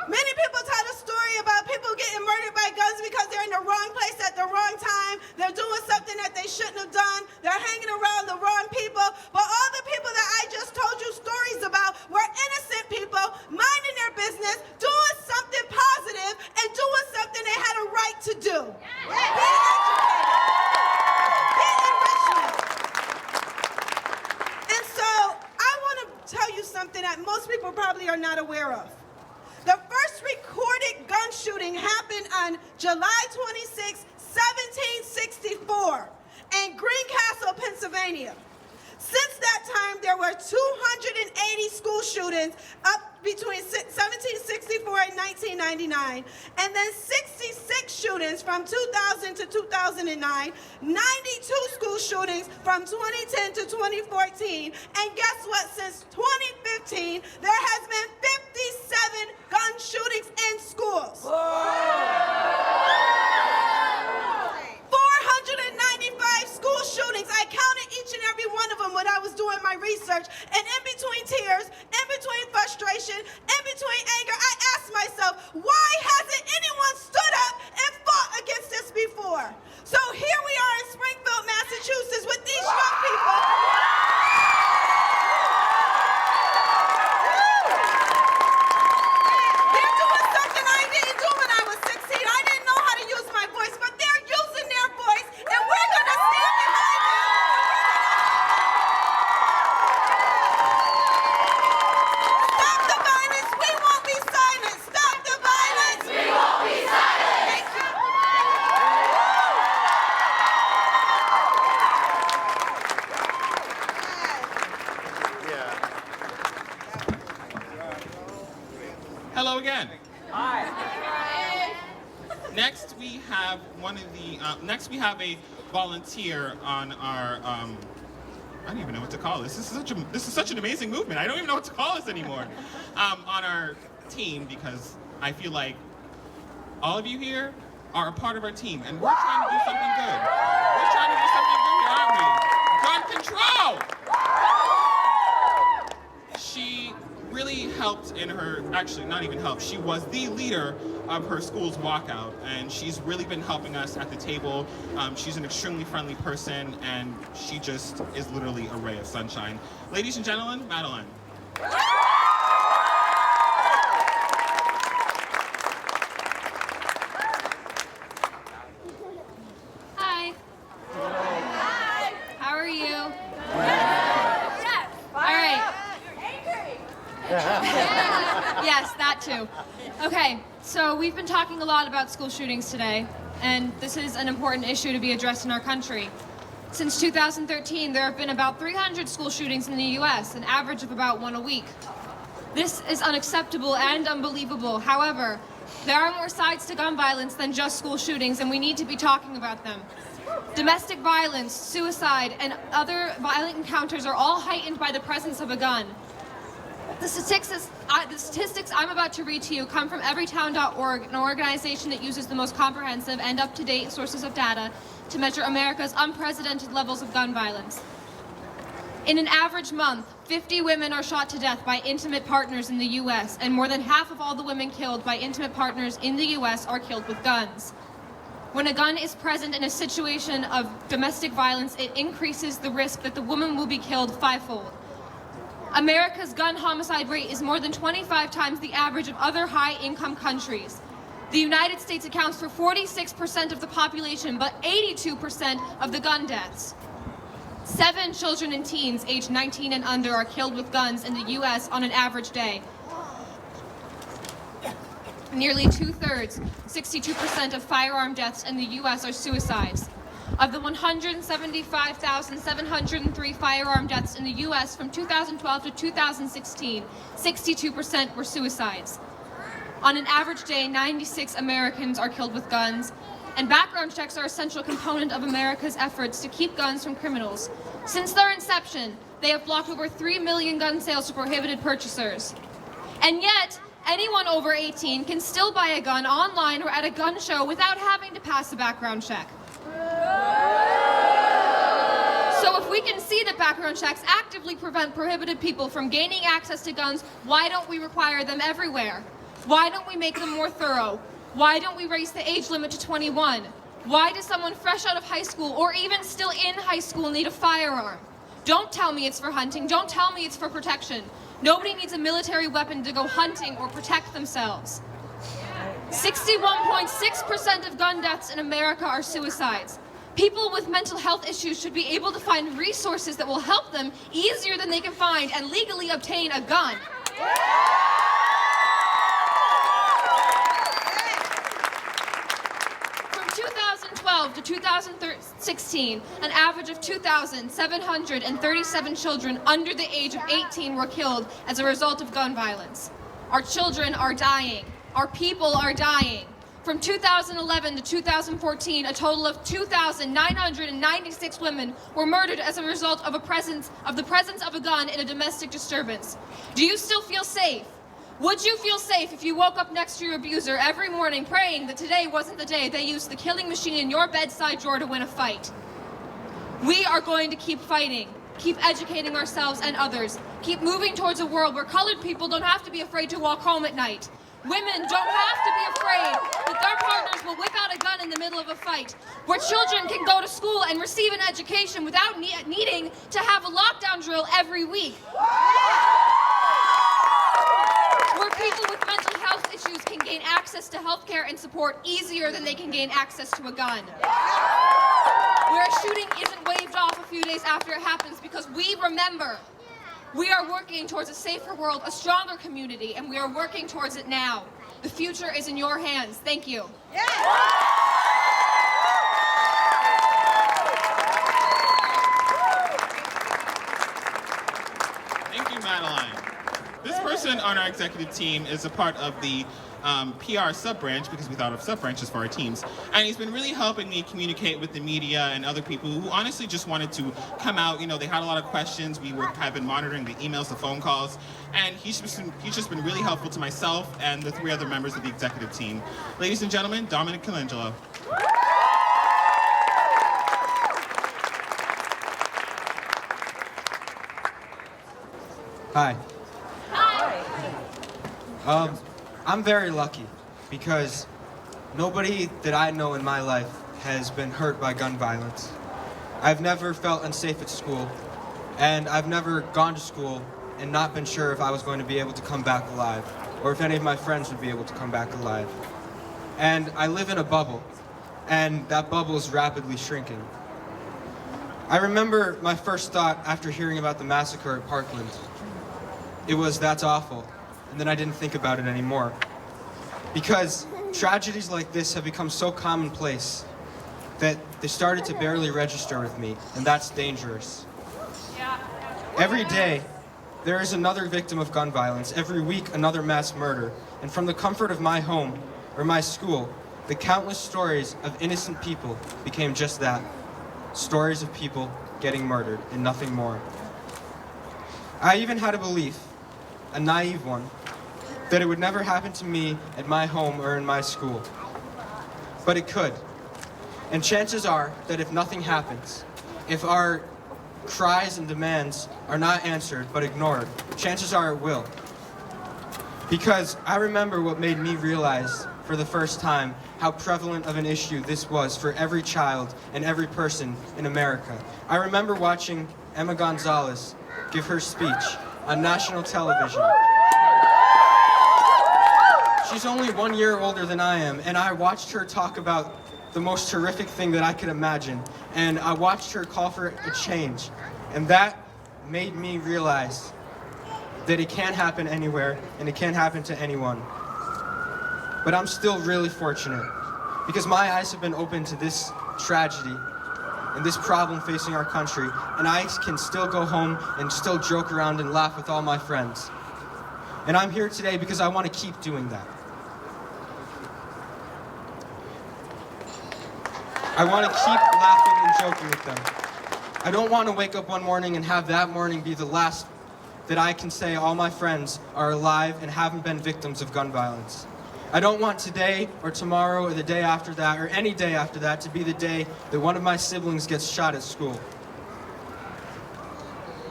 Many people tell the story about people getting murdered by guns because they're in the wrong place at the wrong time. They're doing something that they shouldn't have done. They're hanging around the wrong people. But all the people that I just told you stories about were innocent people minding their business, doing something positive, and doing something they had a right to do. Get enrichment. And so I want to tell you something that most people probably are not aware of. The first recorded gun shooting happened on July 26, 1764 in Greencastle, Pennsylvania. Since that time, there were 280 school shootings up between 1764 and 1999, and then 66 shootings from 2000 to 2009, 92 school shootings from 2010 to 2014, and guess what? Since 2015, there has been 57 gun shootings in schools. 495 school shootings. I counted each and every one of them when I was doing my research, and in between Hello again. Next, we have a volunteer on our. I don't even know what to call this. This is such an amazing movement. I don't even know what to call this anymore. On our team, because I feel like all of you here are a part of our team, and we're trying to do something good. We're trying to do something good here, aren't we? Gun control! She really helped in her, actually not even helped, she was the leader of her school's walkout, and she's really been helping us at the table. She's an extremely friendly person, and she just is literally a ray of sunshine. Ladies and gentlemen, Madeline. Hi. Hi. How are you? Yes. All right. Angry. Yes, that too. Okay, so we've been talking a lot about school shootings today, and this is an important issue to be addressed in our country. Since 2013, there have been about 300 school shootings in the U.S., an average of about one a week. This is unacceptable and unbelievable. However, there are more sides to gun violence than just school shootings, and we need to be talking about them. Domestic violence, suicide, and other violent encounters are all heightened by the presence of a gun. The statistics I'm about to read to you come from everytown.org, an organization that uses the most comprehensive and up-to-date sources of data to measure America's unprecedented levels of gun violence. In an average month, 50 women are shot to death by intimate partners in the U.S., and more than half of all the women killed by intimate partners in the U.S. are killed with guns. When a gun is present in a situation of domestic violence, it increases the risk that the woman will be killed fivefold. America's gun homicide rate is more than 25 times the average of other high-income countries. The United States accounts for 46% of the population, but 82% of the gun deaths. 7 children and teens aged 19 and under are killed with guns in the U.S. on an average day. Nearly 2/3, 62% of firearm deaths in the U.S. are suicides. Of the 175,703 firearm deaths in the U.S. from 2012 to 2016, 62% were suicides. On an average day, 96 Americans are killed with guns, and background checks are an essential component of America's efforts to keep guns from criminals. Since their inception, they have blocked over 3 million gun sales to prohibited purchasers. And yet, anyone over 18 can still buy a gun online or at a gun show without having to pass a background check. So if we can see that background checks actively prevent prohibited people from gaining access to guns, why don't we require them everywhere? Why don't we make them more thorough? Why don't we raise the age limit to 21? Why does someone fresh out of high school or even still in high school need a firearm? Don't tell me it's for hunting. Don't tell me it's for protection. Nobody needs a military weapon to go hunting or protect themselves. 61.6% of gun deaths in America are suicides. People with mental health issues should be able to find resources that will help them easier than they can find and legally obtain a gun. From 2012 to 2016, an average of 2,737 children under the age of 18 were killed as a result of gun violence. Our children are dying. Our people are dying. From 2011 to 2014, a total of 2,996 women were murdered as a result of the presence of a gun in a domestic disturbance. Do you still feel safe? Would you feel safe if you woke up next to your abuser every morning praying that today wasn't the day they used the killing machine in your bedside drawer to win a fight? We are going to keep fighting, keep educating ourselves and others, keep moving towards a world where colored people don't have to be afraid to walk home at night. Women don't have to be afraid that their partners will whip out a gun in the middle of a fight. Where children can go to school and receive an education without needing to have a lockdown drill every week. Where people with mental health issues can gain access to health care and support easier than they can gain access to a gun. Where a shooting isn't waved off a few days after it happens because we remember. We are working towards a safer world, a stronger community, and we are working towards it now. The future is in your hands. Thank you. Thank you, Madeline. This person person on our executive team is a part of the PR sub-branch, because we thought of sub-branches for our teams. And he's been really helping me communicate with the media and other people who honestly just wanted to come out. You know, they had a lot of questions. Have been monitoring the emails, the phone calls. And he's just been really helpful to myself and the 3 other members of the executive team. Ladies and gentlemen, Dominic Colangelo. Hi. I'm very lucky because nobody that I know in my life has been hurt by gun violence. I've never felt unsafe at school, and I've never gone to school and not been sure if I was going to be able to come back alive, or if any of my friends would be able to come back alive. And I live in a bubble, and that bubble is rapidly shrinking. I remember my first thought after hearing about the massacre at Parkland. It was, that's awful. And then I didn't think about it anymore. Because tragedies like this have become so commonplace that they started to barely register with me, and that's dangerous. Every day, there is another victim of gun violence. Every week, another mass murder. And from the comfort of my home or my school, the countless stories of innocent people became just that. Stories of people getting murdered and nothing more. I even had a belief, a naive one, that it would never happen to me at my home or in my school. But it could. And chances are that if nothing happens, if our cries and demands are not answered but ignored, chances are it will. Because I remember what made me realize for the first time how prevalent of an issue this was for every child and every person in America. I remember watching Emma Gonzalez give her speech on national television. She's only 1 year older than I am, and I watched her talk about the most horrific thing that I could imagine, and I watched her call for a change, and that made me realize that it can happen anywhere, and it can happen to anyone. But I'm still really fortunate, because my eyes have been open to this tragedy and this problem facing our country, and I can still go home and still joke around and laugh with all my friends. And I'm here today because I want to keep doing that. I want to keep laughing and joking with them. I don't want to wake up one morning and have that morning be the last that I can say all my friends are alive and haven't been victims of gun violence. I don't want today or tomorrow or the day after that or any day after that to be the day that one of my siblings gets shot at school.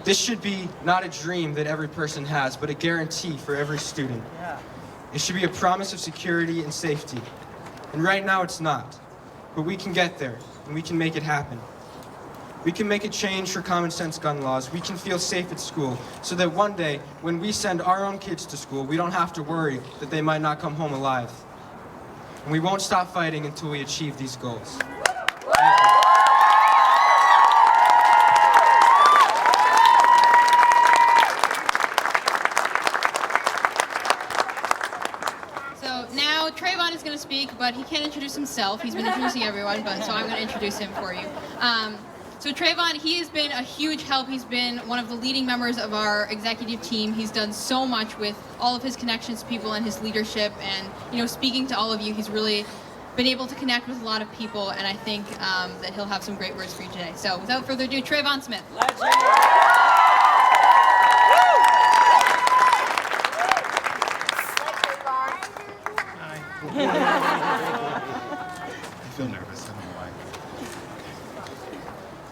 This should be not a dream that every person has, but a guarantee for every student. It should be a promise of security and safety. And right now it's not. But we can get there, and we can make it happen. We can make a change for common sense gun laws. We can feel safe at school, so that one day, when we send our own kids to school, we don't have to worry that they might not come home alive. And we won't stop fighting until we achieve these goals. Thank you. Trayvon is going to speak, but he can't introduce himself. He's been introducing everyone, but so I'm going to introduce him for you. So Trayvon, he has been a huge help. He's been one of the leading members of our executive team. He's done so much with all of his connections to people and his leadership, and speaking to all of you, he's really been able to connect with a lot of people, and I think that he'll have some great words for you today. So without further ado, Trayvon Smith. I feel nervous, I don't know why.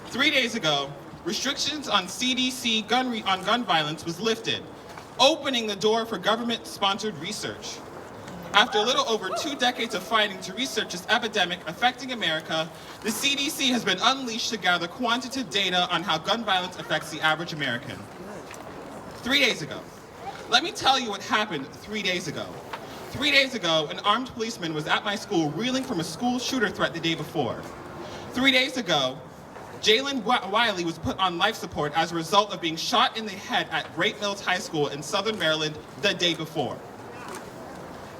3 days ago, restrictions on CDC on gun violence was lifted, opening the door for government-sponsored research. After a little over 2 decades of fighting to research this epidemic affecting America, the CDC has been unleashed to gather quantitative data on how gun violence affects the average American. 3 days ago. Let me tell you what happened 3 days ago. 3 days ago, an armed policeman was at my school reeling from a school shooter threat the day before. 3 days ago, Jalen Wiley was put on life support as a result of being shot in the head at Great Mills High School in Southern Maryland the day before.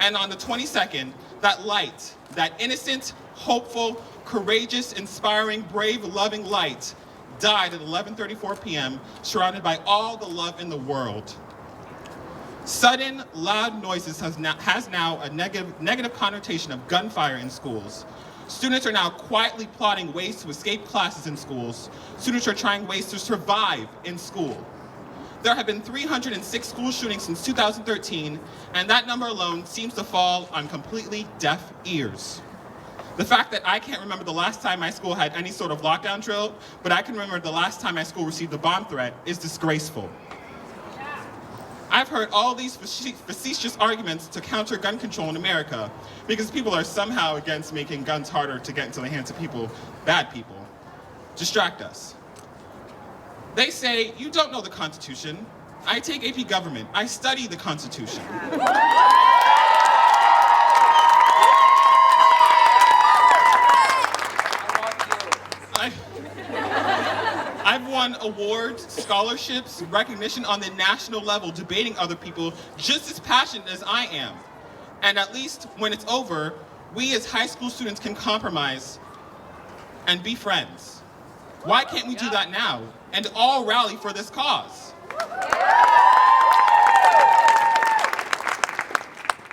And on the 22nd, that light, that innocent, hopeful, courageous, inspiring, brave, loving light died at 11:34 p.m., surrounded by all the love in the world. Sudden, loud noises has now a negative connotation of gunfire in schools. Students are now quietly plotting ways to escape classes in schools. Students are trying ways to survive in school. There have been 306 school shootings since 2013, and that number alone seems to fall on completely deaf ears. The fact that I can't remember the last time my school had any sort of lockdown drill, but I can remember the last time my school received a bomb threat is disgraceful. I've heard all these facetious arguments to counter gun control in America because people are somehow against making guns harder to get into the hands of people, bad people. Distract us. They say, you don't know the Constitution. I take AP Government. I study the Constitution. I've won awards, scholarships, recognition on the national level, debating other people just as passionate as I am. And at least when it's over, we as high school students can compromise and be friends. Why can't we do that now and all rally for this cause?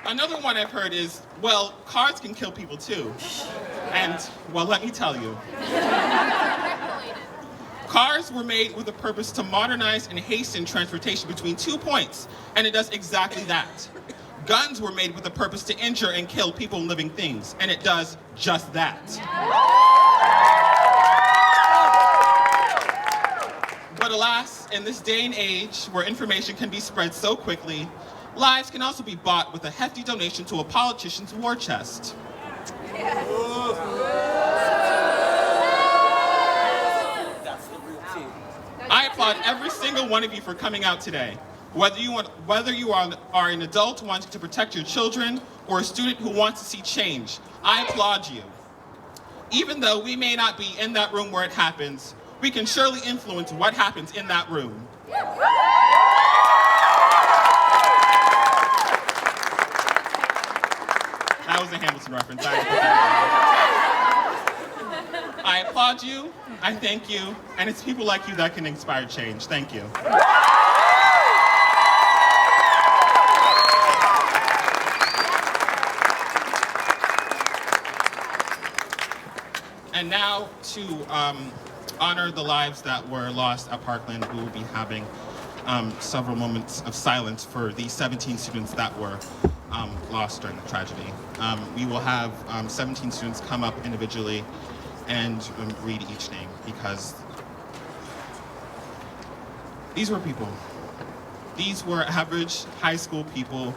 Another one I've heard is, well, cars can kill people too. And, well, let me tell you. Cars were made with a purpose to modernize and hasten transportation between 2 points, and it does exactly that. Guns were made with a purpose to injure and kill people and living things, and it does just that. But alas, in this day and age where information can be spread so quickly, lives can also be bought with a hefty donation to a politician's war chest. I applaud every single one of you for coming out today. Whether you are an adult wanting to protect your children or a student who wants to see change, I applaud you. Even though we may not be in that room where it happens, we can surely influence what happens in that room. That was a Hamilton reference. I applaud you, I thank you, and it's people like you that can inspire change. Thank you. And now to honor the lives that were lost at Parkland, we will be having several moments of silence for the 17 students that were lost during the tragedy. We will have 17 students come up individually and read each name, because these were people. These were average high school people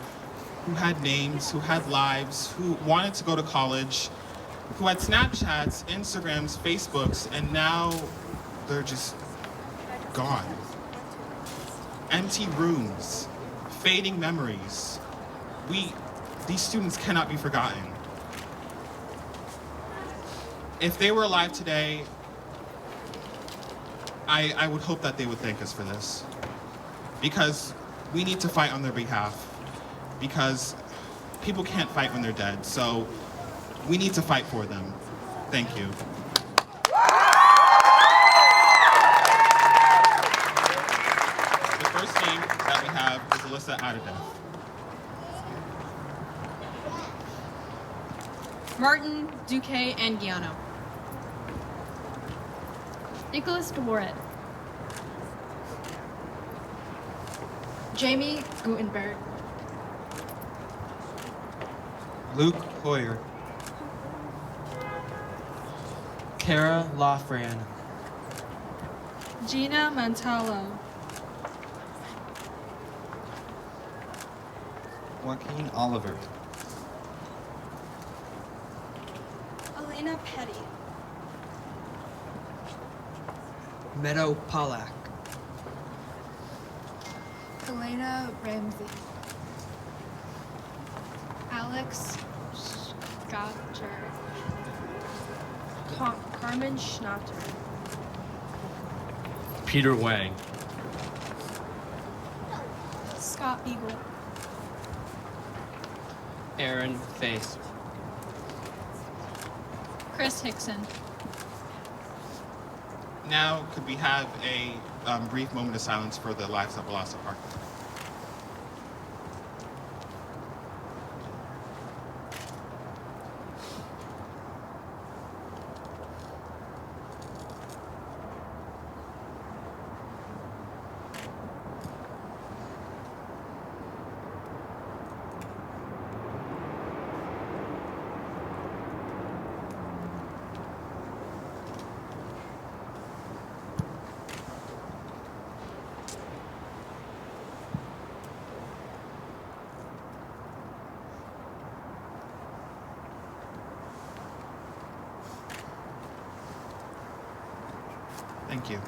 who had names, who had lives, who wanted to go to college, who had Snapchats, Instagrams, Facebooks, and now they're just gone. Empty rooms, fading memories. These students cannot be forgotten. If they were alive today, I would hope that they would thank us for this. Because we need to fight on their behalf. Because people can't fight when they're dead, so we need to fight for them. Thank you. The first name that we have is Alyssa Adedev. Martin Duque Anguiano. Nicholas Dworet. Jamie Gutenberg. Luke Hoyer. Kara Lafran. Gina Mantello. Joaquin Oliver. Elena Petty. Meadow Pollack. Elena Ramsey. Alex Scotcher. Carmen Schnatter. Peter Wang. Scott Beagle. Aaron Face. Chris Hickson. Now, could we have a brief moment of silence for the lives that were lost at Parkland? Thank you.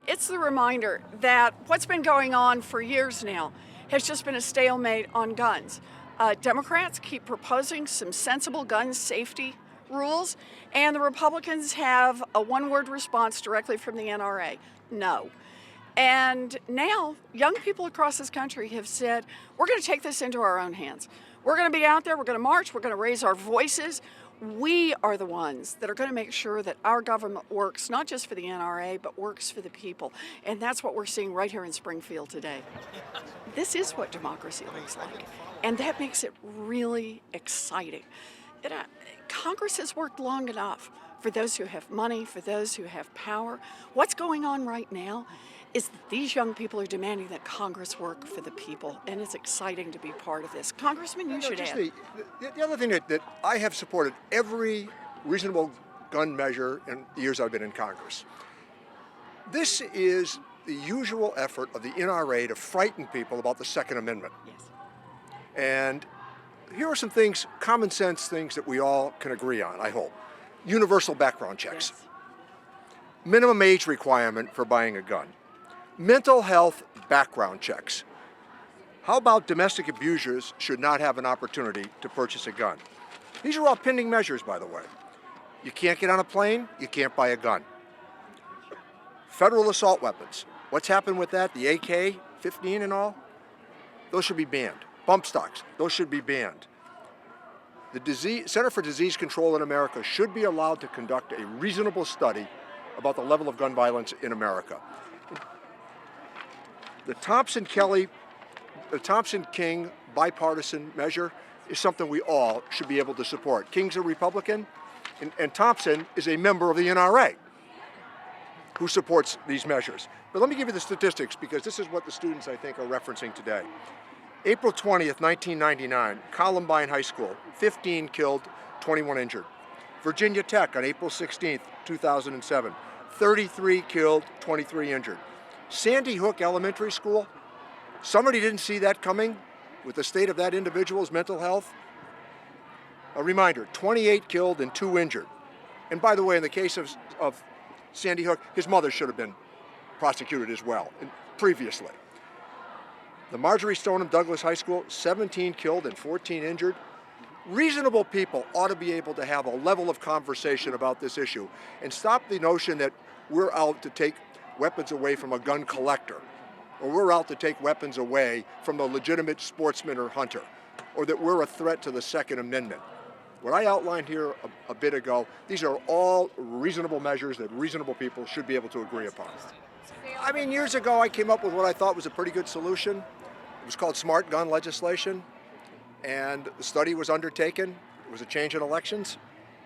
It's the reminder that what's been going on for years now has just been a stalemate on guns. Democrats keep proposing some sensible gun safety rules, and the Republicans have a one-word response directly from the NRA: no. And now young people across this country have said, we're going to take this into our own hands. We're going to be out there, we're going to march, we're going to raise our voices. We are the ones that are going to make sure that our government works, not just for the NRA, but works for the people. And that's what we're seeing right here in Springfield today. This is what democracy looks like. And that makes it really exciting. Congress has worked long enough for those who have money, for those who have power. What's going on right now is that these young people are demanding that Congress work for the people, and it's exciting to be part of this. Congressman, you should add. The other thing that I have supported every reasonable gun measure in the years I've been in Congress. This is the usual effort of the NRA to frighten people about the Second Amendment. Yes. And here are some things, common sense things that we all can agree on, I hope. Universal background checks. Yes. Minimum age requirement for buying a gun. Mental health background checks. How about domestic abusers should not have an opportunity to purchase a gun? These are all pending measures, by the way. You can't get on a plane, you can't buy a gun. Federal assault weapons. What's happened with that? The AK-15 and all? Those should be banned. Bump stocks, those should be banned. The Center for Disease Control in America should be allowed to conduct a reasonable study about the level of gun violence in America. The Thompson-King bipartisan measure is something we all should be able to support. King's a Republican, and Thompson is a member of the NRA who supports these measures. But let me give you the statistics, because this is what the students, I think, are referencing today. April 20th, 1999, Columbine High School, 15 killed, 21 injured. Virginia Tech on April 16th, 2007, 33 killed, 23 injured. Sandy Hook Elementary School, somebody didn't see that coming with the state of that individual's mental health. A reminder, 28 killed and 2 injured. And by the way, in the case of Sandy Hook, his mother should have been prosecuted as well, previously. The Marjorie Stoneham Douglas High School, 17 killed and 14 injured. Reasonable people ought to be able to have a level of conversation about this issue and stop the notion that we're out to take weapons away from a gun collector, or we're out to take weapons away from a legitimate sportsman or hunter, or that we're a threat to the Second Amendment. What I outlined here a bit ago, these are all reasonable measures that reasonable people should be able to agree upon. I mean, years ago I came up with what I thought was a pretty good solution. It was called smart gun legislation, and the study was undertaken. It was a change in elections.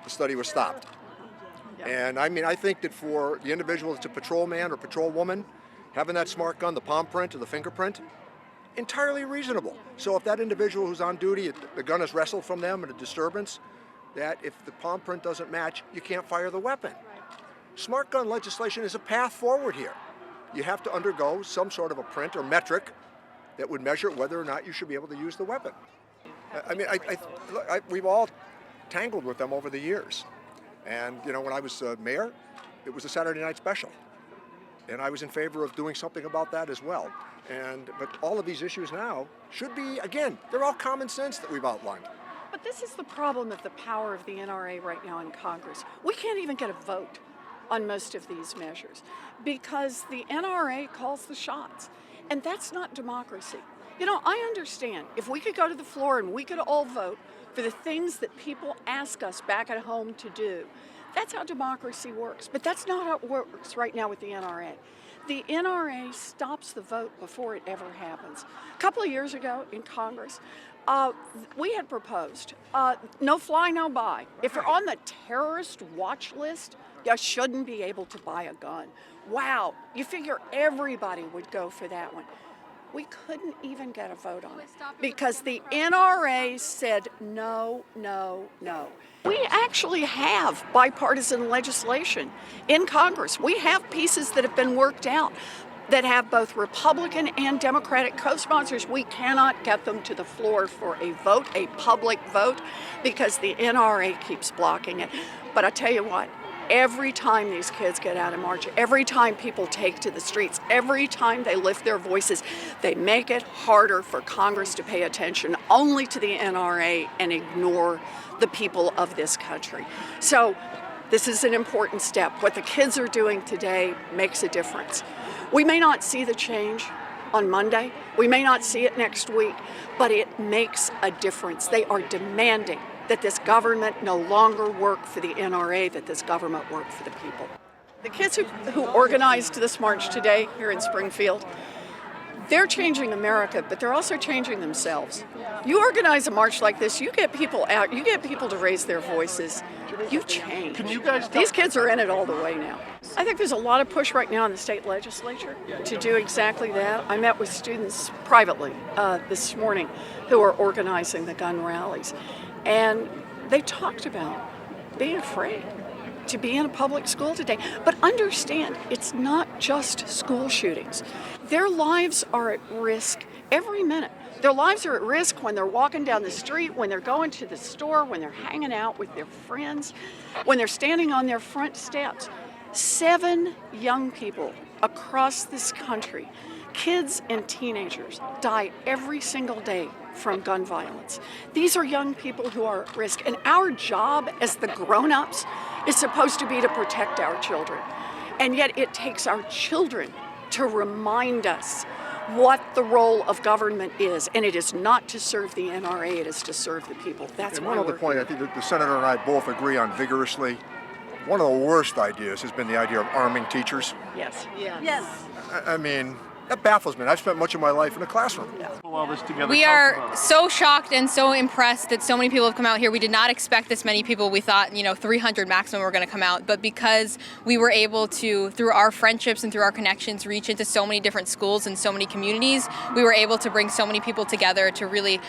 The study was stopped. And I mean, I think that for the individual that's a patrolman or patrolwoman, having that smart gun, the palm print or the fingerprint, entirely reasonable. So if that individual who's on duty, the gun is wrestled from them in a disturbance, that if the palm print doesn't match, you can't fire the weapon. Smart gun legislation is a path forward here. You have to undergo some sort of a print or metric that would measure whether or not you should be able to use the weapon. I mean, we've all tangled with them over the years. And, you know, when I was mayor, it was a Saturday night special. And I was in favor of doing something about that as well. But all of these issues now should be, again, they're all common sense that we've outlined. But this is the problem of the power of the NRA right now in Congress. We can't even get a vote on most of these measures because the NRA calls the shots. And that's not democracy. You know, I understand if we could go to the floor and we could all vote for the things that people ask us back at home to do. That's how democracy works. But that's not how it works right now with the NRA. The NRA stops the vote before it ever happens. A couple of years ago in Congress, we had proposed no fly, no buy. If you're on the terrorist watch list, you shouldn't be able to buy a gun. Wow, you figure everybody would go for that one. We couldn't even get a vote on it because the NRA said no, no, no. We actually have bipartisan legislation in Congress. We have pieces that have been worked out. that have both Republican and Democratic co-sponsors. We cannot get them to the floor for a vote, a public vote, because the NRA keeps blocking it. But I tell you what, every time these kids get out and march, every time people take to the streets, every time they lift their voices, they make it harder for Congress to pay attention only to the NRA and ignore the people of this country. So this is an important step. What the kids are doing today makes a difference. We may not see the change on Monday, we may not see it next week, but it makes a difference. They are demanding that this government no longer work for the NRA, that this government work for the people. The kids who organized this march today here in Springfield, they're changing America, but they're also changing themselves. You organize a march like this, you get people out, you get people to raise their voices, you change. These kids are in it all the way now. I think there's a lot of push right now in the state legislature to do exactly that. I met with students privately this morning who are organizing the gun rallies. And they talked about being afraid to be in a public school today. But understand, it's not just school shootings. Their lives are at risk every minute. Their lives are at risk when they're walking down the street, when they're going to the store, when they're hanging out with their friends, when they're standing on their front steps. 7 young people across this country, kids and teenagers, die every single day from gun violence. These are young people who are at risk, and our job as the grown-ups is supposed to be to protect our children. And yet it takes our children to remind us what the role of government is, and it is not to serve the NRA, it is to serve the people. That's one other point I think that the Senator and I both agree on vigorously. One of the worst ideas has been the idea of arming teachers. Yes. Yes. I mean, that baffles me. I've spent much of my life in a classroom. We are so shocked and so impressed that so many people have come out here. We did not expect this many people. We thought, 300 maximum were going to come out. But because we were able to, through our friendships and through our connections, reach into so many different schools and so many communities, we were able to bring so many people together to really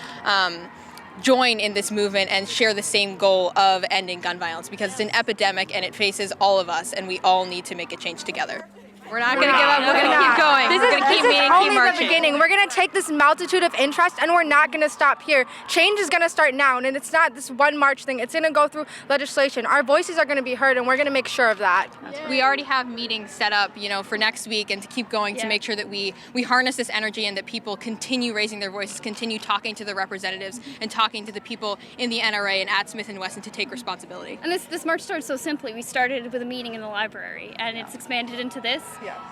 join in this movement and share the same goal of ending gun violence, because it's an epidemic and it faces all of us, and we all need to make a change together. We're not going to give up. We're going to keep going. We're going to keep meeting, keep marching. This is only the beginning. We're going to take this multitude of interest, and we're not going to stop here. Change is going to start now, and it's not this one march thing. It's going to go through legislation. Our voices are going to be heard, and we're going to make sure of that. We already have meetings set up, for next week, and to keep going to make sure that we harness this energy and that people continue raising their voices, continue talking to the representatives and talking to the people in the NRA and at Smith & Wesson to take responsibility. And this march started so simply. We started with a meeting in the library, and it's expanded into this,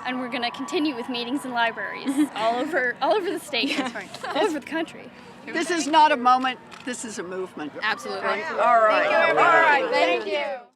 and we're going to continue with meetings in libraries all over the state, all over the country. This is not a moment, this is a movement. Absolutely. All right. All right. Thank you.